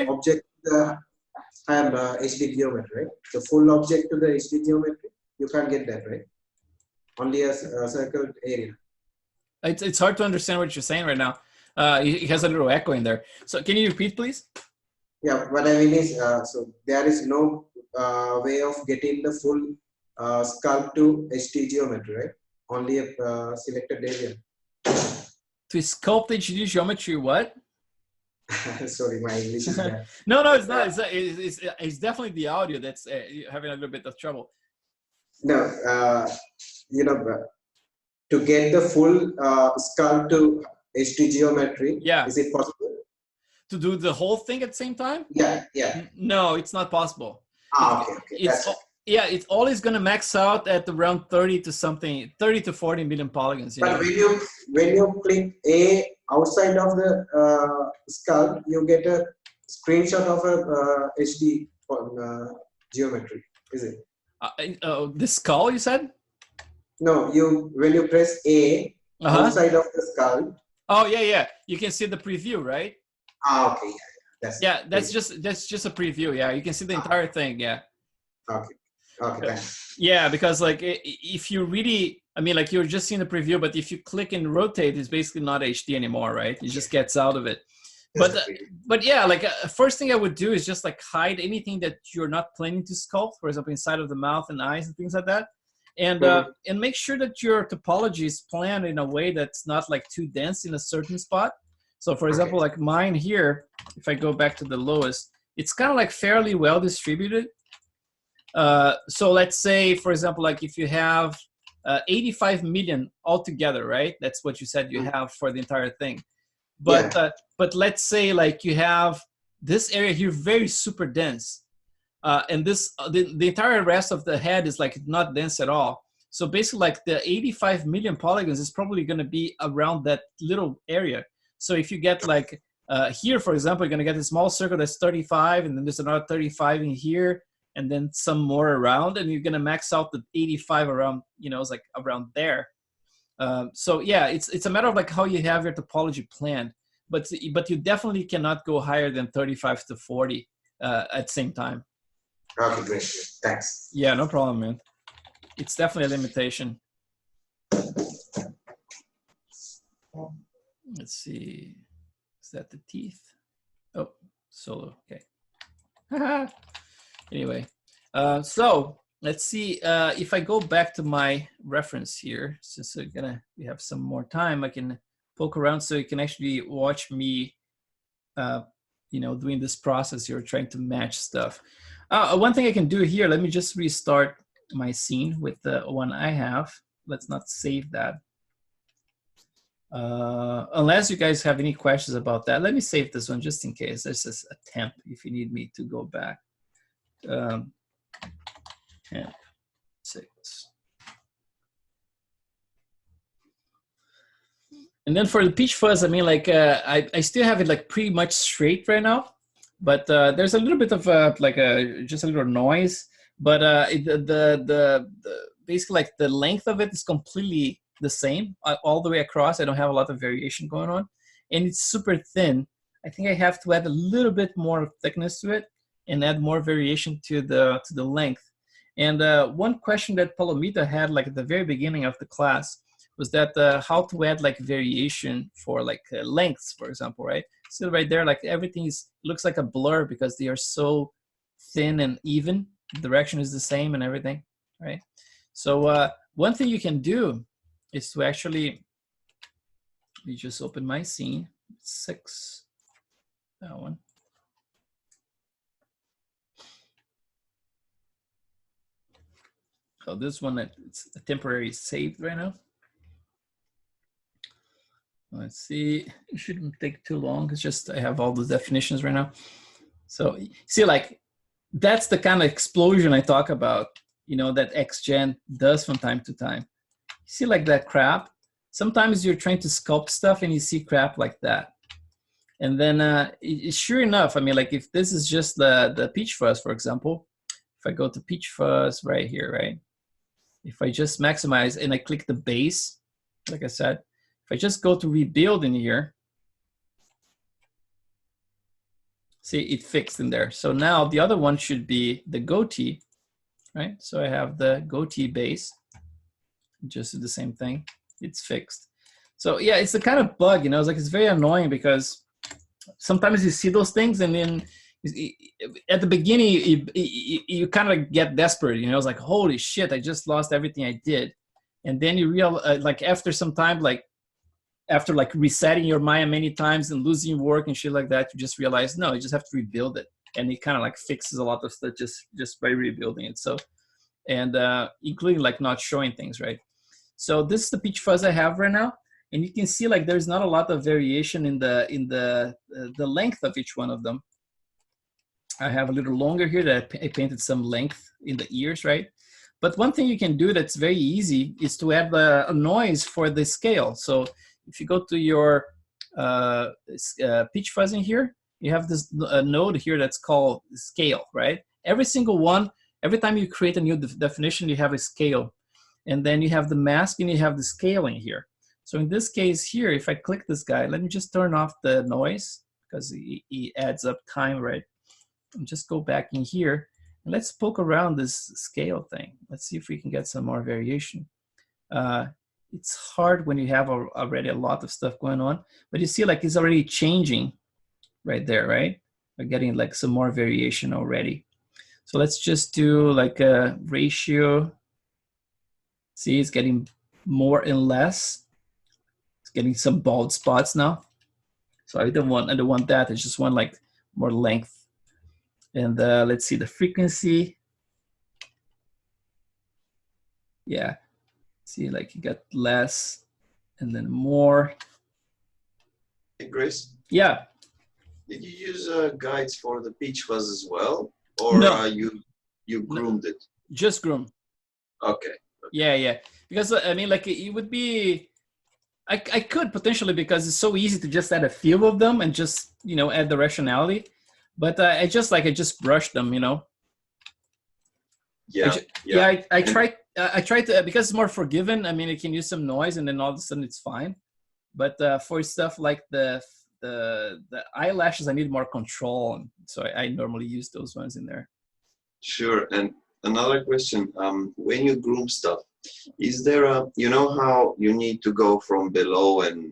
B: object HD geometry, right? The full object to the HD geometry, you can't get that, right? Only a circled area.
A: It's hard to understand what you're saying right now. It has a little echo in there. So can you repeat, please?
B: Yeah, what I mean is, so there is no way of getting the full sculpt to HD geometry, right? Only a selected area.
A: To sculpt HD geometry, what?
B: Sorry, my English is bad.
A: No, it's not. It's definitely the audio that's having a little bit of trouble.
B: No, you know, to get the full sculpt to HD geometry, is it possible?
A: To do the whole thing at the same time?
B: Yeah.
A: No, it's not possible.
B: Okay.
A: It's always going to max out at around 30 to 40 million polygons.
B: But when you click A outside of the sculpt, you get a screenshot of a HD geometry. Is it?
A: The skull, you said?
B: No, when you press A outside of the sculpt.
A: Oh yeah. You can see the preview, right?
B: Okay.
A: That's just a preview. Yeah, you can see the entire thing. Yeah.
B: Okay. Thanks.
A: Yeah, because like if you really, I mean, like you're just seeing the preview, but if you click and rotate, it's basically not HD anymore, right? It just gets out of it. But yeah, like first thing I would do is just like hide anything that you're not planning to sculpt, for example, inside of the mouth and eyes and things like that, and make sure that your topology is planned in a way that's not like too dense in a certain spot. So for example, like mine here, if I go back to the lowest, it's kind of like fairly well distributed. So let's say, for example, like if you have 85 million altogether, right? That's what you said you have for the entire thing. But let's say like you have this area here very super dense, and this the entire rest of the head is like not dense at all. So basically, like the 85 million polygons is probably going to be around that little area. So if you get like here, for example, you're going to get a small circle that's 35, and then there's another 35 in here, and then some more around, and you're going to max out the 85 around, you know, it's like around there. So yeah, it's a matter of like how you have your topology planned, but you definitely cannot go higher than 35 to 40 at the same time.
B: Okay, great. Thanks.
A: Yeah, no problem, man. It's definitely a limitation. Let's see. Is that the teeth? Oh, solo. Okay. Anyway, so let's see if I go back to my reference here, since we have some more time, I can poke around so you can actually watch me, you know, doing this process here, trying to match stuff. One thing I can do here, let me just restart my scene with the one I have. Let's not save that. Unless you guys have any questions about that, let me save this one just in case. There's this temp if you need me to go back. Temp 6. And then for the peach fuzz, I mean, like I still have it like pretty much straight right now, but there's a little bit of just a little noise. But basically like the length of it is completely the same all the way across. I don't have a lot of variation going on, and it's super thin. I think I have to add a little bit more thickness to it, and add more variation to the length. And one question that Palomita had like at the very beginning of the class was that how to add like variation for like lengths, for example, right? So right there, like everything looks like a blur because they are so thin and even. The direction is the same and everything, right? So one thing you can do is to actually, let me just open my scene, 6, that one. So this one, it's temporary saved right now. Let's see, it shouldn't take too long. It's just, I have all the definitions right now. So see, like, that's the kind of explosion I talk about, you know, that XGen does from time to time. You see like that crap? Sometimes you're trying to sculpt stuff and you see crap like that. And then sure enough, I mean, like if this is just the peach fuzz, for example, if I go to peach fuzz right here, right? If I just maximize and I click the base, like I said, if I just go to rebuild in here, see it fixed in there. So now the other one should be the goatee, right? So I have the goatee base, just do the same thing. It's fixed. So yeah, it's a kind of bug, you know, it's like, it's very annoying because sometimes you see those things and then at the beginning, you kind of get desperate, you know, it's like, holy shit, I just lost everything I did. And then you realize, like after some time, like after like resetting your Maya many times and losing work and shit like that, you just realize, no, you just have to rebuild it. And it kind of like fixes a lot of stuff just by rebuilding it. So, and including like not showing things, right? So this is the peach fuzz I have right now. And you can see like there's not a lot of variation in the length of each one of them. I have a little longer here that I painted some length in the ears, right? But one thing you can do that's very easy is to add a noise for the scale. So if you go to your peach fuzzing here, you have this node here that's called scale, right? Every single one, every time you create a new definition, you have a scale. And then you have the mask and you have the scaling here. So in this case here, if I click this guy, let me just turn off the noise because he adds up time, right? And just go back in here and let's poke around this scale thing. Let's see if we can get some more variation. It's hard when you have already a lot of stuff going on, but you see like it's already changing right there, right? We're getting like some more variation already. So let's just do like a ratio. See, it's getting more and less. It's getting some bald spots now. So I don't want that. I just want like more length. And let's see the frequency. Yeah, see like you got less and then more.
C: Hey, Kris?
A: Yeah.
C: Did you use guides for the peach fuzz as well? Or
A: no.
C: You groomed it?
A: Just groom.
C: Okay.
A: Yeah. Because I mean, like it would be, I could potentially, because it's so easy to just add a few of them and just, you know, add the rationality. But I just brushed them, you know.
C: Yeah.
A: I tried to, because it's more forgiving. I mean, it can use some noise and then all of a sudden it's fine. But for stuff like the eyelashes, I need more control. So I normally use those ones in there.
C: Sure. And another question, when you groom stuff, is there you know how you need to go from below and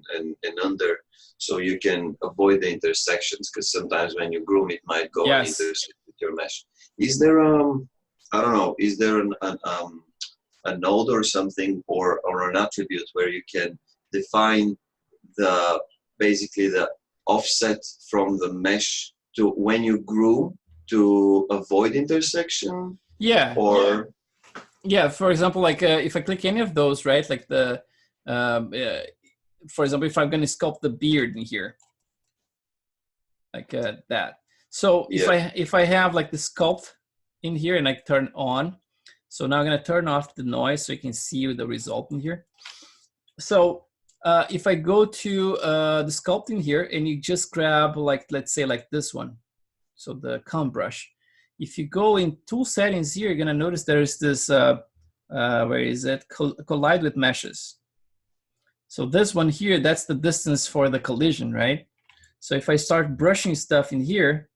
C: under so you can avoid the intersections, because sometimes when you groom it might go and intersect with your mesh. Is there I don't know, is there a node or something or an attribute where you can define basically the offset from the mesh to when you groom to avoid intersection?
A: Yeah.
C: Or
A: yeah, for example, like if I click any of those, right, like the for example, if I'm going to sculpt the beard in here, like that. So if I have like the sculpt in here and I turn on, so now I'm going to turn off the noise so you can see the result in here. So if I go to the sculpting here and you just grab like, let's say like this one, so the comb brush. If you go in tool settings here, you're going to notice there's this, where is it? Collide with meshes. So this one here, that's the distance for the collision, right? So if I start brushing stuff in here,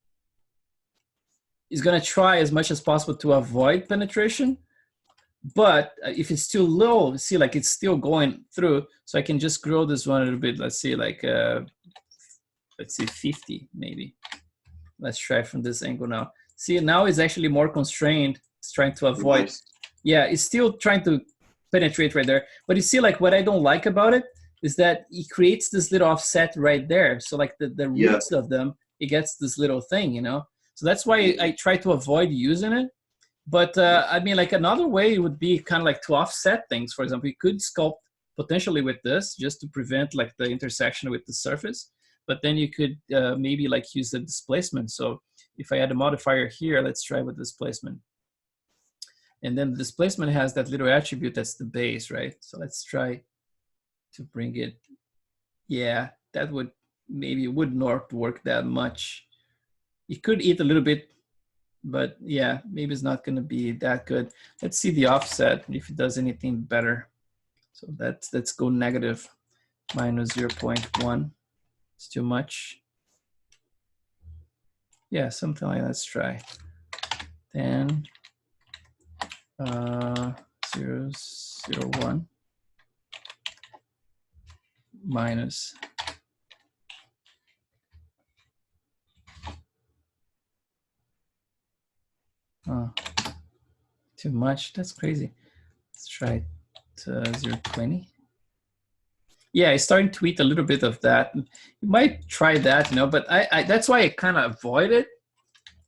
A: is going to try as much as possible to avoid penetration. But if it's too low, see, like it's still going through. So I can just grow this one a little bit. Let's see, like, let's see, 50 maybe. Let's try from this angle now. See, now it's actually more constrained. It's trying to avoid.
C: Nice.
A: Yeah, it's still trying to penetrate right there. But you see, like, what I don't like about it is that it creates this little offset right there. So like the roots of them, it gets this little thing, you know? So that's why I try to avoid using it. But I mean, like another way would be kind of like to offset things. For example, you could sculpt potentially with this just to prevent like the intersection with the surface. But then you could maybe like use the displacement. So if I add a modifier here, let's try with displacement. And then the displacement has that little attribute that's the base, right? So let's try to bring it. Yeah, that would maybe would not work that much. It could eat a little bit, but yeah, maybe it's not going to be that good. Let's see the offset if it does anything better. So let's go negative minus 0.1. It's too much. Yeah, something like that. Let's try. Then 0.01 minus. Oh, too much. That's crazy. Let's try it 0.20. Yeah, it's starting to eat a little bit of that. You might try that, you know, but I that's why I kind of avoid it,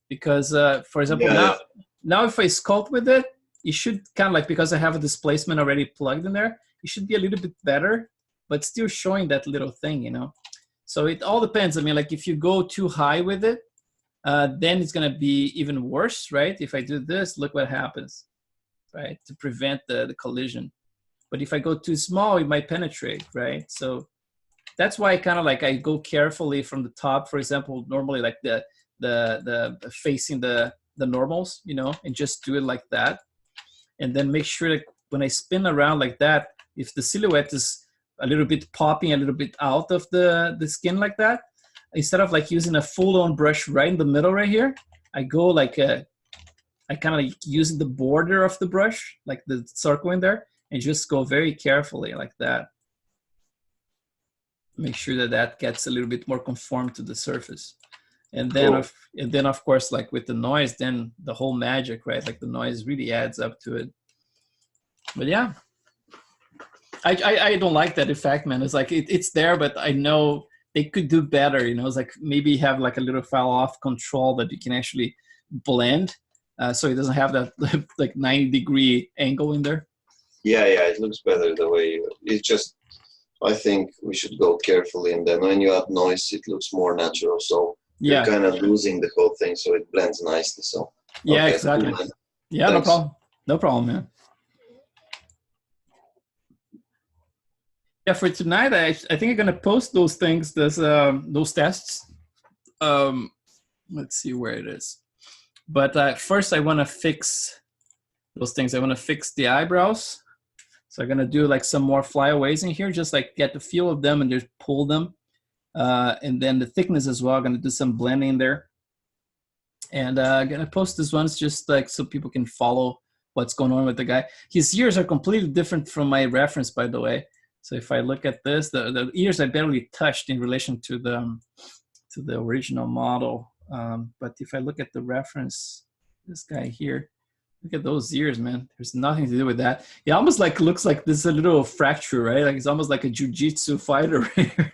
A: because for example, now if I sculpt with it, it should kind of like, because I have a displacement already plugged in there, it should be a little bit better, but still showing that little thing, you know. So it all depends. I mean, like if you go too high with it, then it's gonna be even worse, right? If I do this, look what happens, right? To prevent the collision. But if I go too small, it might penetrate, right? So that's why I kind of like, I go carefully from the top, for example, normally like the facing the normals, you know, and just do it like that. And then make sure that when I spin around like that, if the silhouette is a little bit popping a little bit out of the skin like that, instead of like using a full-on brush right in the middle right here, I go like I kind of like using the border of the brush, like the circle in there, and just go very carefully like that. Make sure that that gets a little bit more conformed to the surface. And then, cool. Of course, like with the noise, then the whole magic, right? Like the noise really adds up to it. But yeah, I don't like that effect, man. It's like it's there, but I know they could do better. You know, it's like maybe have like a little file off control that you can actually blend, so it doesn't have that like 90-degree angle in there.
C: Yeah, it looks better the way it's just. I think we should go carefully, and then when you add noise, it looks more natural. So you're kind of losing the whole thing, so it blends nicely. So
A: yeah, okay, exactly. Cool, yeah, thanks. No problem, man. Yeah, for tonight, I think I'm gonna post those things, those tests. Let's see where it is. But first, I want to fix those things. I want to fix the eyebrows. So I'm gonna do like some more flyaways in here, just like get the feel of them and just pull them. And then the thickness as well. I'm gonna do some blending there. And I'm gonna post these ones just like so people can follow what's going on with the guy. His ears are completely different from my reference, by the way. So if I look at this, the ears I barely touched in relation to the original model. But if I look at the reference, this guy here, look at those ears, man. There's nothing to do with that. It almost like looks like this a little fracture, right? Like it's almost like a jiu-jitsu fighter here.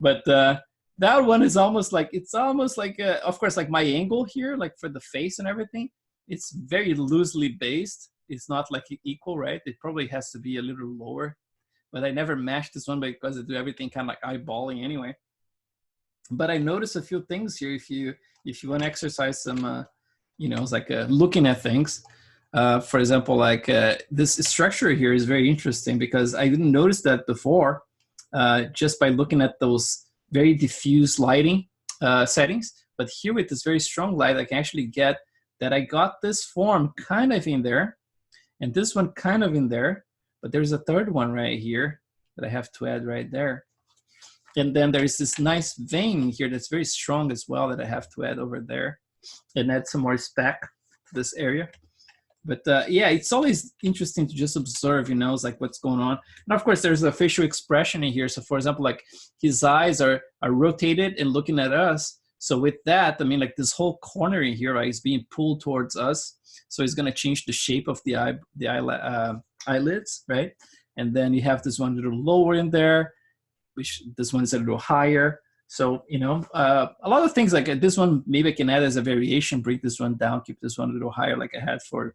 A: But that one is almost like, of course, like my angle here, like for the face and everything, it's very loosely based. It's not like equal, right? It probably has to be a little lower. But I never mashed this one because I do everything kind of like eyeballing anyway. But I noticed a few things here. If you want to exercise some, you know, it's like looking at things. For example, like this structure here is very interesting because I didn't notice that before, just by looking at those very diffuse lighting settings. But here with this very strong light, I can actually get that I got this form kind of in there, and this one kind of in there. But there's a third one right here that I have to add right there. And then there's this nice vein here that's very strong as well that I have to add over there. and add some more speck to this area. But yeah, it's always interesting to just observe, you know, it's like what's going on. And of course, there's a facial expression in here. So for example, like his eyes are rotated and looking at us. So with that, I mean, like this whole corner in here, right, is being pulled towards us. So it's going to change the shape of the eyelids, right? And then you have this one a little lower in there, which this one is a little higher. So, you know, a lot of things like this one, maybe I can add as a variation, bring this one down, keep this one a little higher like I had for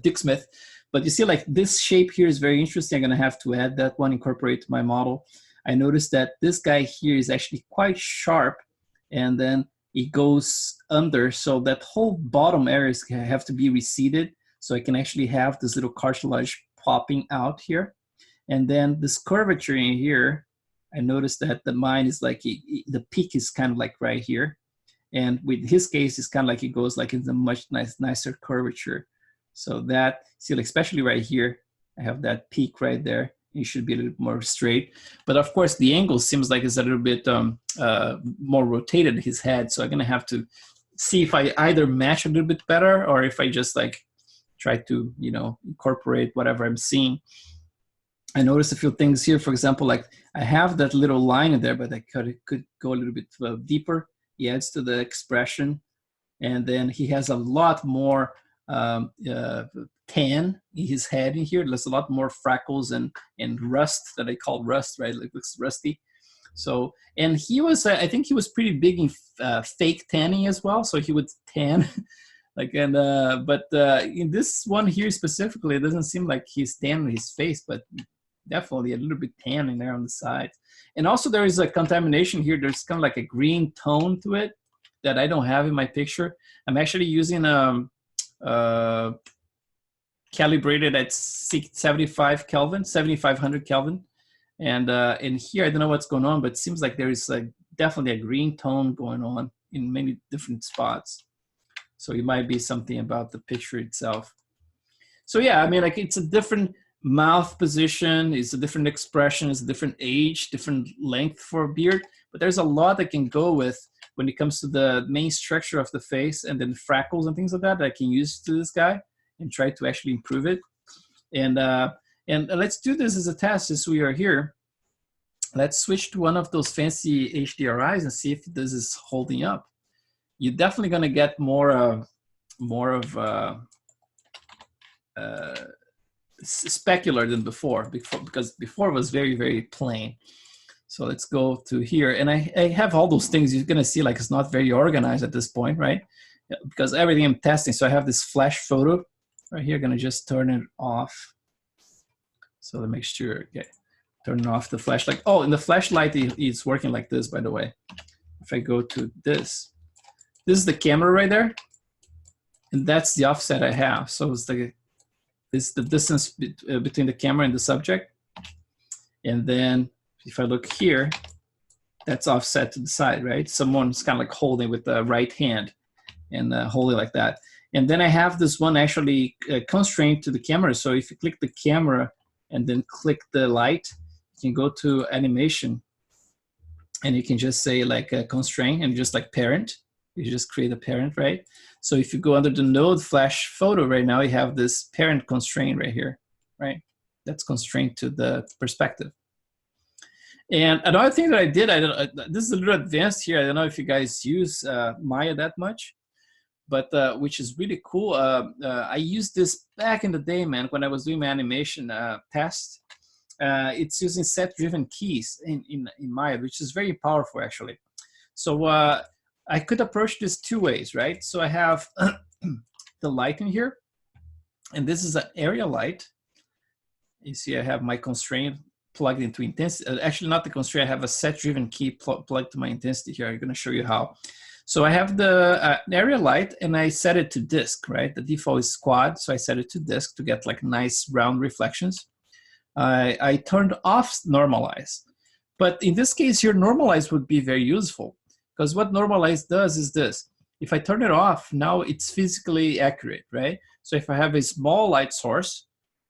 A: Dick Smith. But you see, like this shape here is very interesting. I'm going to have to add that one, incorporate to my model. I noticed that this guy here is actually quite sharp, and then it goes under. So that whole bottom areas have to be receded. So I can actually have this little cartilage popping out here. And then this curvature in here, I noticed that the mine is like, the peak is kind of like right here. And with his case, it's kind of like it goes like it's a much nicer curvature. So that, see, like especially right here, I have that peak right there. It should be a little bit more straight. But of course, the angle seems like it's a little bit more rotated, his head. So I'm gonna have to see if I either match a little bit better or if I just like try to, you know, incorporate whatever I'm seeing. I noticed a few things here. For example, like I have that little line in there, but I could go a little bit deeper. He adds to the expression. And then he has a lot more tan in his head in here. There's a lot more freckles and rust that I call rust, right? Like it looks rusty. So, and he was, I think he was pretty big in fake tanning as well. So he would tan. Like, and, but in this one here specifically, it doesn't seem like he's tan on his face, but definitely a little bit tan in there on the side. And also there is a contamination here. There's kind of like a green tone to it that I don't have in my picture. I'm actually using calibrated at 75 Kelvin, 7500 Kelvin. And in here, I don't know what's going on, but it seems like there is definitely a green tone going on in many different spots. So it might be something about the picture itself. So yeah, I mean, like it's a different mouth position, it's a different expression, it's a different age, different length for a beard, but there's a lot that can go with when it comes to the main structure of the face and then freckles and things like that I can use to this guy and try to actually improve it. And let's do this as a test since we are here. Let's switch to one of those fancy HDRIs and see if this is holding up. You're definitely going to get more of specular than before, because before it was very, very plain. So let's go to here. And I have all those things. You're going to see like it's not very organized at this point, right? Because everything I'm testing. So I have this flash photo right here. Going to just turn it off. So to make sure, okay, turn off the flashlight. Oh, and the flashlight is working like this, by the way. If I go to this is the camera right there. And that's the offset I have. So it's the distance between the camera and the subject. And then if I look here, that's offset to the side, right? Someone's kind of like holding with the right hand and holding like that. And then I have this one actually constrained to the camera. So if you click the camera and then click the light, you can go to animation and you can just say like constraint and just like parent. You just create a parent, right? So if you go under the node flash photo right now, you have this parent constraint right here, right? That's constrained to the perspective. And another thing that I did, this is a little advanced here. I don't know if you guys use Maya that much, but which is really cool. I used this back in the day, man, when I was doing my animation test. It's using set-driven keys in Maya, which is very powerful, actually. So I could approach this two ways, right? So I have the light in here, and this is an area light. You see I have my constraint plugged into intensity. Actually, not the constraint. I have a set-driven key plugged to my intensity here. I'm going to show you how. So I have the area light, and I set it to disk, right? The default is quad, so I set it to disk to get like nice round reflections. I turned off normalize. But in this case here, normalize would be very useful, because what normalize does is this. If I turn it off, now it's physically accurate, right? So if I have a small light source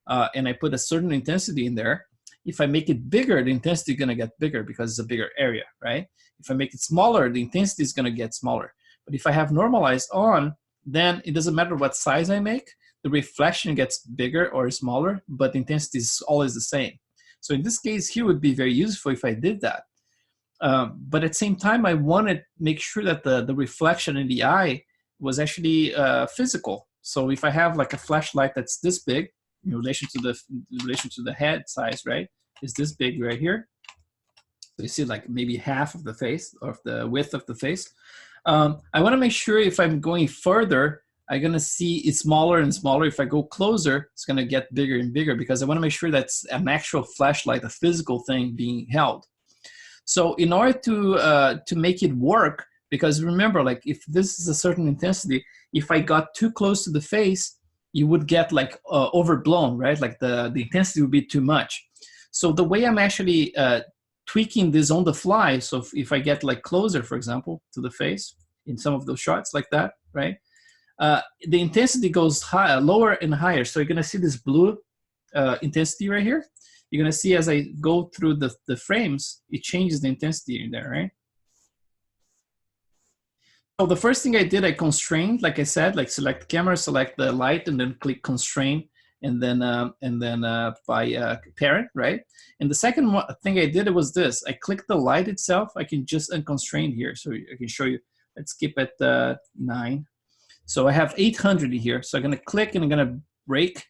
A: and I put a certain intensity in there, If I make it bigger, the intensity is going to get bigger because it's a bigger area, right? If I make it smaller, the intensity is going to get smaller. But if I have normalized on, then it doesn't matter what size I make, the reflection gets bigger or smaller, but the intensity is always the same. So in this case here, would be very useful if I did that. But at the same time, I wanted to make sure that the reflection in the eye was actually physical. So if I have like a flashlight that's this big in relation to the head size, right, is this big right here. So you see like maybe half of the face, or the width of the face. I want to make sure if I'm going further, I'm going to see it's smaller and smaller. If I go closer, it's going to get bigger and bigger, because I want to make sure that's an actual flashlight, a physical thing being held. So in order to make it work, because remember, like if this is a certain intensity, if I got too close to the face, you would get like overblown, right? Like the intensity would be too much. So the way I'm actually tweaking this on the fly, so if I get like closer, for example, to the face in some of those shots like that, right? The intensity goes higher, lower and higher. So you're gonna see this blue intensity right here. You're gonna see as I go through the frames, it changes the intensity in there, right? So the first thing I did, I constrained, like I said, like select camera, select the light, and then click constrain, and then by parent, right? And the second thing I did was this. I clicked the light itself. I can just unconstrain here, so I can show you. Let's skip at 9. So I have 800 here. So I'm gonna click and I'm gonna break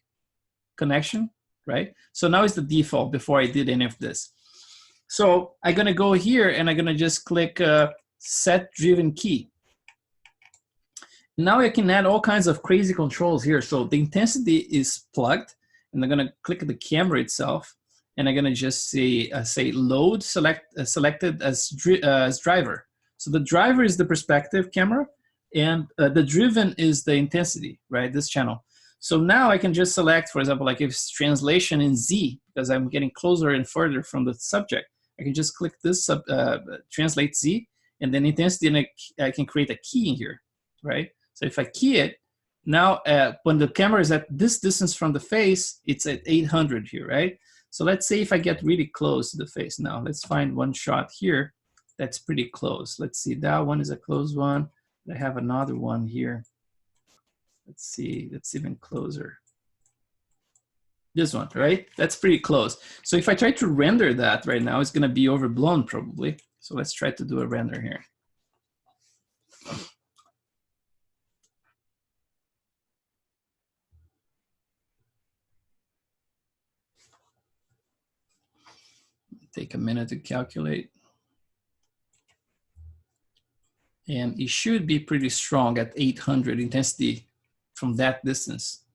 A: connection, right? So now it's the default before I did any of this. So I'm gonna go here and I'm gonna just click set driven key. Now I can add all kinds of crazy controls here. So the intensity is plugged, and I'm gonna click the camera itself, and I'm gonna just say load selected as driver. So the driver is the perspective camera, and the driven is the intensity, right? This channel. So now I can just select, for example, like if it's translation in Z, because I'm getting closer and further from the subject, I can just click this translate Z, and then intensity, and I can create a key in here, right? So if I key it, now when the camera is at this distance from the face, it's at 800 here, right? So let's say if I get really close to the face now, let's find one shot here that's pretty close. Let's see, that one is a close one. I have another one here. Let's see, that's even closer. This one, right? That's pretty close. So if I try to render that right now, it's gonna be overblown probably. So let's try to do a render here. Take a minute to calculate. And it should be pretty strong at 800 intensity from that distance.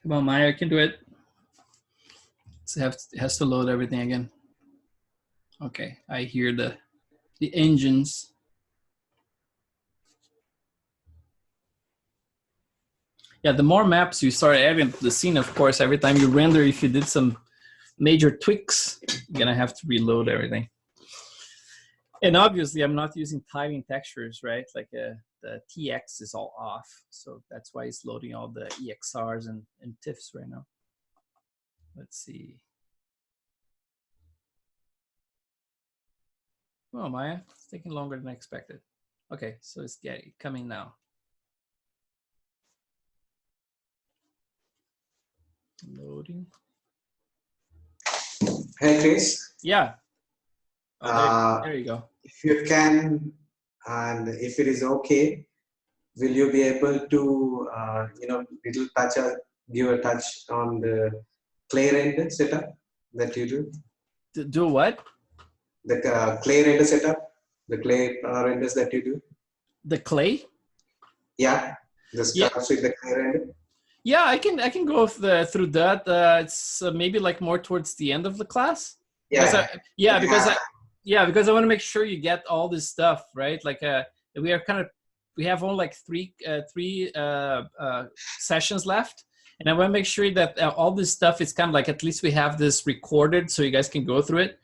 A: Come on, Maya, I can do it. It has to load everything again. Okay, I hear the engines. Yeah, the more maps you start adding to the scene, of course, every time you render, if you did some major tweaks, you're gonna have to reload everything. And obviously, I'm not using tiling textures, right? Like the TX is all off, so that's why it's loading all the EXRs and TIFFs right now. Let's see. Oh, Maya, it's taking longer than I expected. Okay, so it's coming now. Loading.
B: Hey, Kris.
A: Yeah. Oh, there you go.
B: If you can, and if it is okay, will you be able to, give a touch on the clay render setup that you do?
A: Do what?
B: The clay render setup, the clay renders that you do.
A: The clay?
B: Yeah, the stuff with the clay render.
A: Yeah, I can go through that. It's maybe like more towards the end of the class.
B: Yeah.
A: Because I want to make sure you get all this stuff right. Like we have only like three sessions left, and I want to make sure that all this stuff is kind of like, at least we have this recorded so you guys can go through it.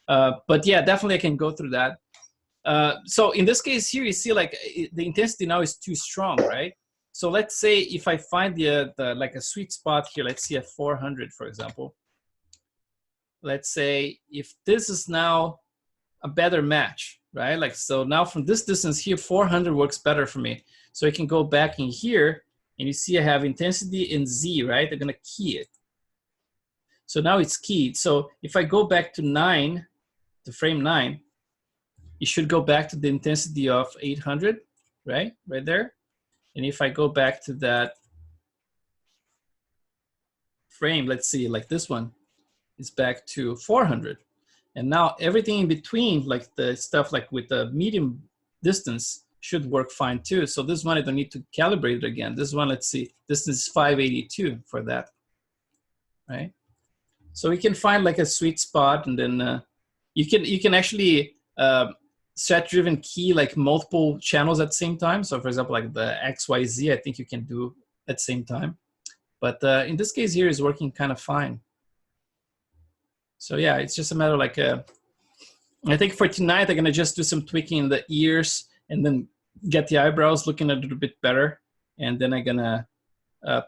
A: But yeah, definitely I can go through that. So in this case here, you see like the intensity now is too strong, right? So let's say if I find the like a sweet spot here, let's see at 400, for example. Let's say if this is now a better match, right? Like, so now from this distance here, 400 works better for me. So I can go back in here and you see I have intensity and Z, right? They're gonna key it. So now it's keyed. So if I go back to 9, to frame 9, it should go back to the intensity of 800, right? Right there. And if I go back to that frame, let's see, like this one, is back to 400. And now everything in between, like the stuff like with the medium distance, should work fine too. So this one, I don't need to calibrate it again. This one, let's see, this is 582 for that, right? So we can find like a sweet spot, and then you can actually set-driven key like multiple channels at the same time. So for example, like the XYZ, I think you can do at the same time. But in this case here, is working kind of fine. So yeah, it's just a matter of like, I think for tonight, I'm gonna just do some tweaking in the ears and then get the eyebrows looking a little bit better. And then I'm gonna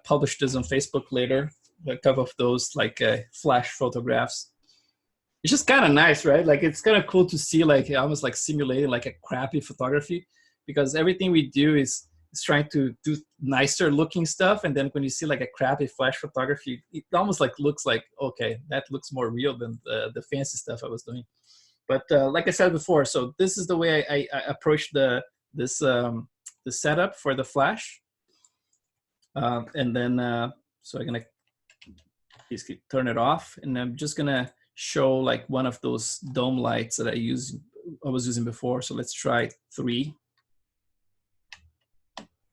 A: publish this on Facebook later, a couple of those like flash photographs. It's just kind of nice, right? Like it's kind of cool to see like almost like simulating like a crappy photography, because everything we do is trying to do nicer looking stuff. And then when you see like a crappy flash photography, it almost like looks like, okay, that looks more real than the fancy stuff I was doing. But like I said before, so this is the way I approach the setup for the flash. And then, so I'm gonna basically turn it off, and I'm just gonna show like one of those dome lights that I was using before. So let's try 3.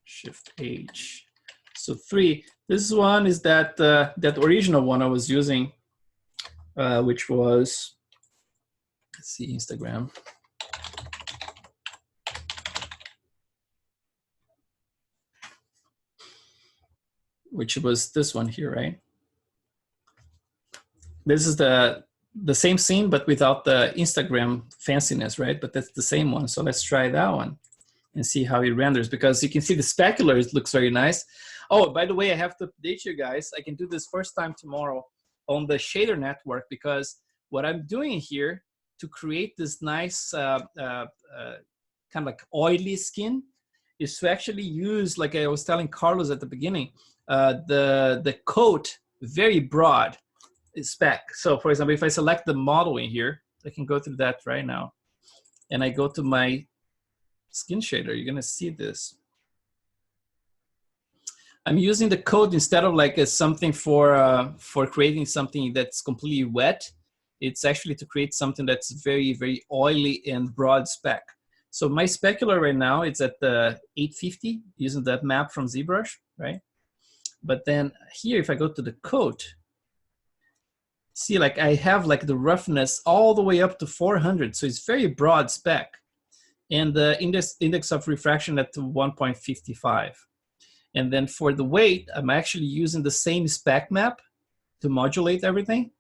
A: Shift H. So 3. This one is that that original one I was using, which was, let's see, Instagram. Which was this one here, right? This is the same scene, but without the Instagram fanciness, right? But that's the same one. So let's try that one and see how it renders, because you can see the specular, it looks very nice. Oh, by the way, I have to update you guys. I can do this first time tomorrow on the shader network, because what I'm doing here to create this nice kind of like oily skin is to actually use, like I was telling Carlos at the beginning, the coat very broad spec. So for example, if I select the model in here, I can go through that right now, and I go to my skin shader, you're gonna see this. I'm using the code instead of like something for creating something that's completely wet. It's actually to create something that's very, very oily and broad spec. So my specular right now, it's at the 850 using that map from ZBrush, right? But then here, if I go to the coat, see, like I have like the roughness all the way up to 400. So it's very broad spec. And the index of refraction at 1.55. And then for the weight, I'm actually using the same spec map to modulate everything.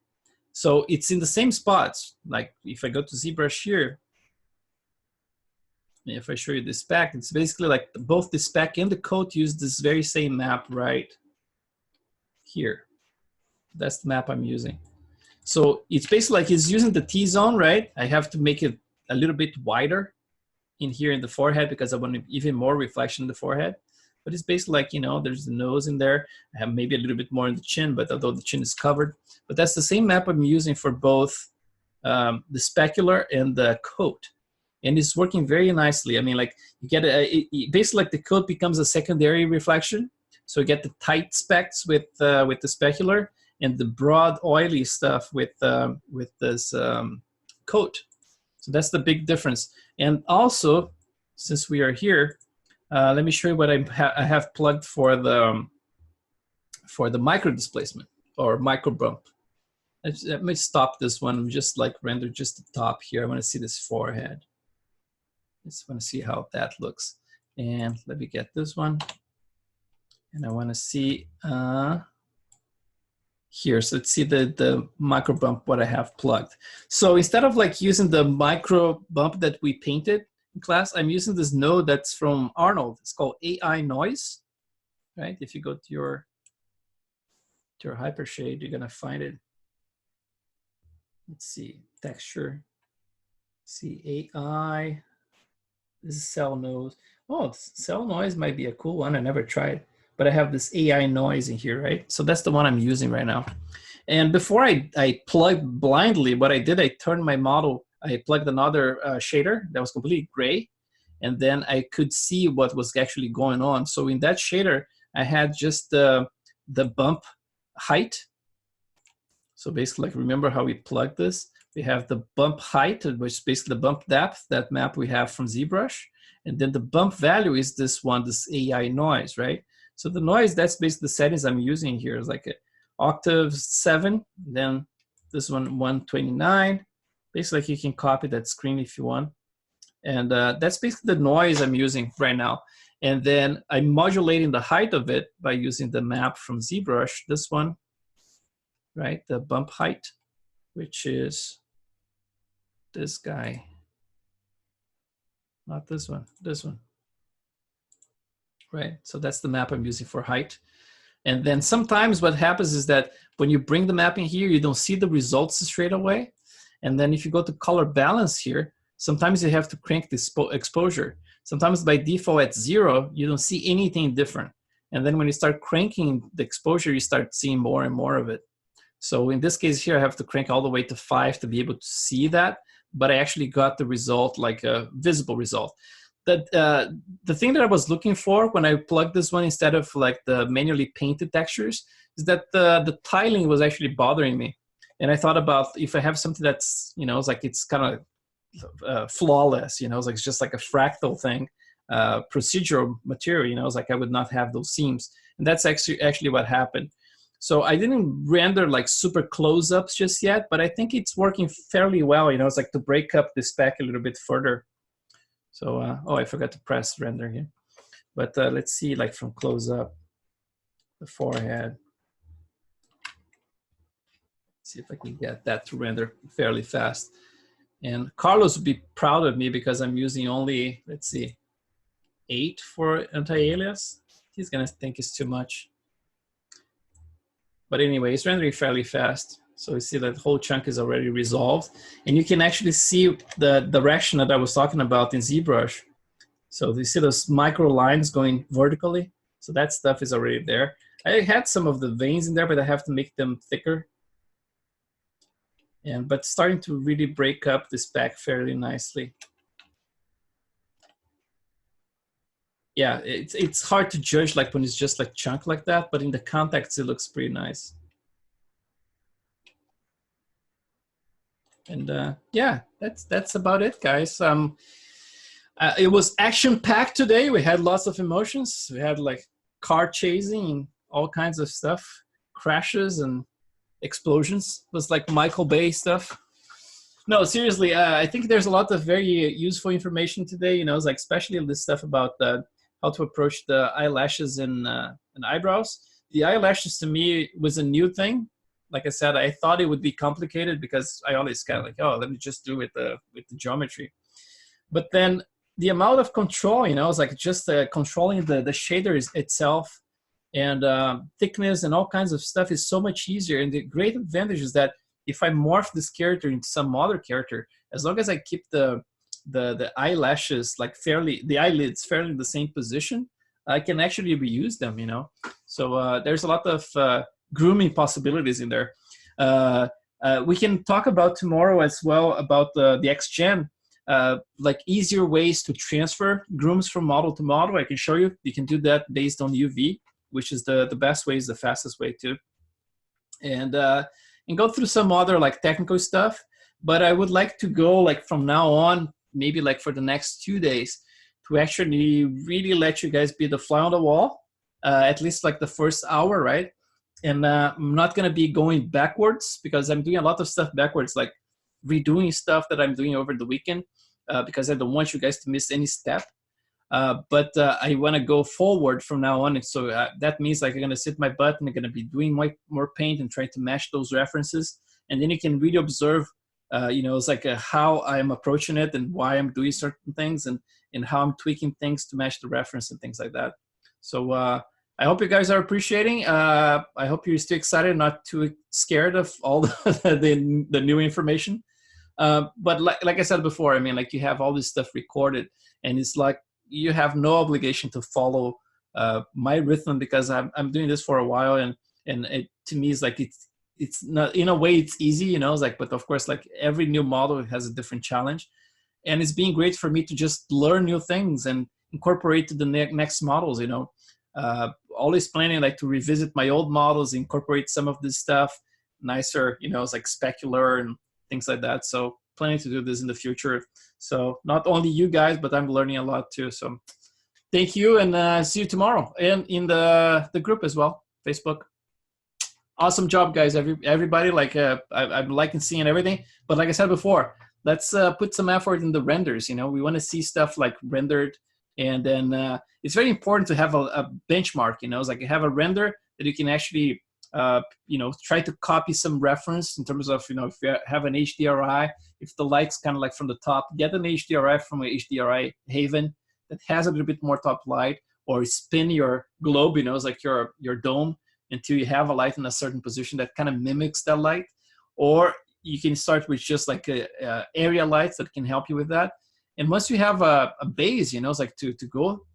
A: So it's in the same spots. Like if I go to ZBrush here, if I show you the spec, it's basically like both the spec and the coat use this very same map right here. That's the map I'm using. So it's basically like it's using the T-zone, right? I have to make it a little bit wider in here in the forehead because I want even more reflection in the forehead. But it's basically like, you know, there's the nose in there. I have maybe a little bit more in the chin, but although the chin is covered. But that's the same map I'm using for both the specular and the coat. And it's working very nicely. I mean, like you get basically like the coat becomes a secondary reflection. So you get the tight specs with the specular and the broad oily stuff with this coat. So that's the big difference. And also, since we are here, let me show you what I have plugged for the micro displacement or micro bump. Let me stop this one. Just like render just the top here. I want to see this forehead. Just want to see how that looks. And let me get this one. And I want to see here. So let's see the micro bump, what I have plugged. So instead of like using the micro bump that we painted in class, I'm using this node that's from Arnold. It's called AI Noise. right? If you go to your hypershade, you're gonna find it. Let's see, texture, see AI, this is cell noise. Oh, cell noise might be a cool one. I never tried, but I have this AI noise in here, right? So that's the one I'm using right now. And before I plugged blindly, what I did, I turned my model, I plugged another shader that was completely gray, and then I could see what was actually going on. So in that shader, I had just the bump height. So basically, like, remember how we plugged this? We have the bump height, which is basically the bump depth, that map we have from ZBrush. And then the bump value is this one, this AI noise, right? So the noise, that's basically the settings I'm using here. Is like a octave 7, then this one 129. Basically, like, you can copy that screen if you want. And that's basically the noise I'm using right now. And then I'm modulating the height of it by using the map from ZBrush, this one, right? The bump height, which is this guy. Not this one, this one. Right, so that's the map I'm using for height. And then sometimes what happens is that when you bring the map in here, you don't see the results straight away. And then if you go to color balance here, sometimes you have to crank the exposure. Sometimes by default at 0, you don't see anything different. And then when you start cranking the exposure, you start seeing more and more of it. So in this case here, I have to crank all the way to 5 to be able to see that. But I actually got the result, like a visible result. That the thing that I was looking for when I plugged this one instead of like the manually painted textures is that the tiling was actually bothering me. And I thought about if I have something that's, you know, it's like it's kind of flawless, you know, it's just like a fractal thing, procedural material, you know, it's like I would not have those seams. And that's actually what happened. So I didn't render like super close-ups just yet, but I think it's working fairly well, you know, it's like to break up the spec a little bit further. So, oh, I forgot to press render here. But let's see, like from close up, the forehead. See if I can get that to render fairly fast. And Carlos would be proud of me because I'm using only, let's see, 8 for anti-alias. He's gonna think it's too much. But anyway, it's rendering fairly fast. So you see that whole chunk is already resolved. And you can actually see the direction that I was talking about in ZBrush. So you see those micro lines going vertically. So that stuff is already there. I had some of the veins in there, but I have to make them thicker. But starting to really break up this back fairly nicely. Yeah, it's hard to judge like when it's just like chunk like that, but in the context, it looks pretty nice. And yeah, that's about it, guys. It was action-packed today. We had lots of emotions. We had like car chasing and all kinds of stuff, crashes and explosions. It was like Michael Bay stuff. No, seriously, I think there's a lot of very useful information today. You know, it's like especially this stuff about how to approach the eyelashes and eyebrows. The eyelashes to me was a new thing. Like I said, I thought it would be complicated because I always kind of like, oh, let me just do it with the geometry. But then the amount of control, you know, it's like just controlling the shaders itself and thickness and all kinds of stuff is so much easier. And the great advantage is that if I morph this character into some other character, as long as I keep the eyelashes like the eyelids fairly in the same position, I can actually reuse them, you know. So there's a lot of grooming possibilities in there. We can talk about tomorrow as well about the XGen, like easier ways to transfer grooms from model to model. I can show you. You can do that based on UV, which is the best way, is the fastest way too. And go through some other like technical stuff. But I would like to go like from now on, maybe like for the next 2 days, to actually really let you guys be the fly on the wall, at least like the first hour, right? And I'm not gonna be going backwards because I'm doing a lot of stuff backwards, like redoing stuff that I'm doing over the weekend because I don't want you guys to miss any step. But I wanna go forward from now on. And so that means like I'm gonna sit my butt and I'm gonna be doing more paint and trying to match those references. And then you can really observe, you know, it's like how I'm approaching it and why I'm doing certain things and how I'm tweaking things to match the reference and things like that. So I hope you guys are appreciating. I hope you're still excited, not too scared of all the new information. But like I said before, I mean, like you have all this stuff recorded, and it's like you have no obligation to follow my rhythm, because I'm doing this for a while, and it, to me, it's like it's not, in a way it's easy, you know. It's like, but of course, like every new model has a different challenge, and it's been great for me to just learn new things and incorporate to the next models, you know. Always planning like to revisit my old models, incorporate some of this stuff nicer, you know, it's like specular and things like that. So planning to do this in the future. So not only you guys, but I'm learning a lot too. So thank you, and see you tomorrow, and in the group as well, Facebook. Awesome job, guys. Everybody, like I'm liking seeing everything. But like I said before, let's put some effort in the renders. You know, we want to see stuff like rendered, and then it's very important to have a benchmark. You know, it's like you have a render that you can actually you know, try to copy some reference in terms of, you know, if you have an HDRI, if the light's kind of like from the top, get an HDRI from an HDRI haven that has a little bit more top light, or spin your globe, you know, it's like your dome, until you have a light in a certain position that kind of mimics that light. Or you can start with just like a area lights that can help you with that. And once you have a base, you know, it's like to go,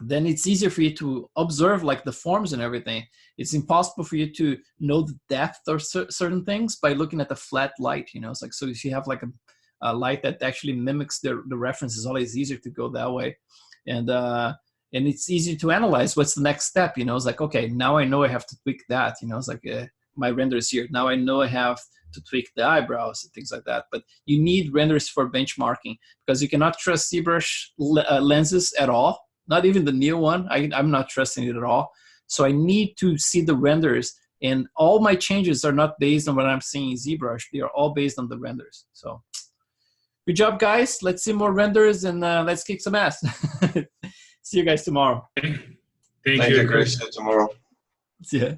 A: then it's easier for you to observe like the forms and everything. It's impossible for you to know the depth of certain things by looking at the flat light, you know. It's like, so if you have like a light that actually mimics the reference, it's always easier to go that way. And it's easy to analyze what's the next step, you know. It's like, okay, now I know I have to tweak that, you know. It's like my render is here. Now I know I have to tweak the eyebrows and things like that. But you need renders for benchmarking, because you cannot trust ZBrush lenses at all. Not even the new one. I'm not trusting it at all. So I need to see the renders, and all my changes are not based on what I'm seeing in ZBrush. They are all based on the renders. So good job, guys. Let's see more renders, and let's kick some ass. See you guys tomorrow.
C: Thank you, Kris. See you tomorrow.
A: See ya.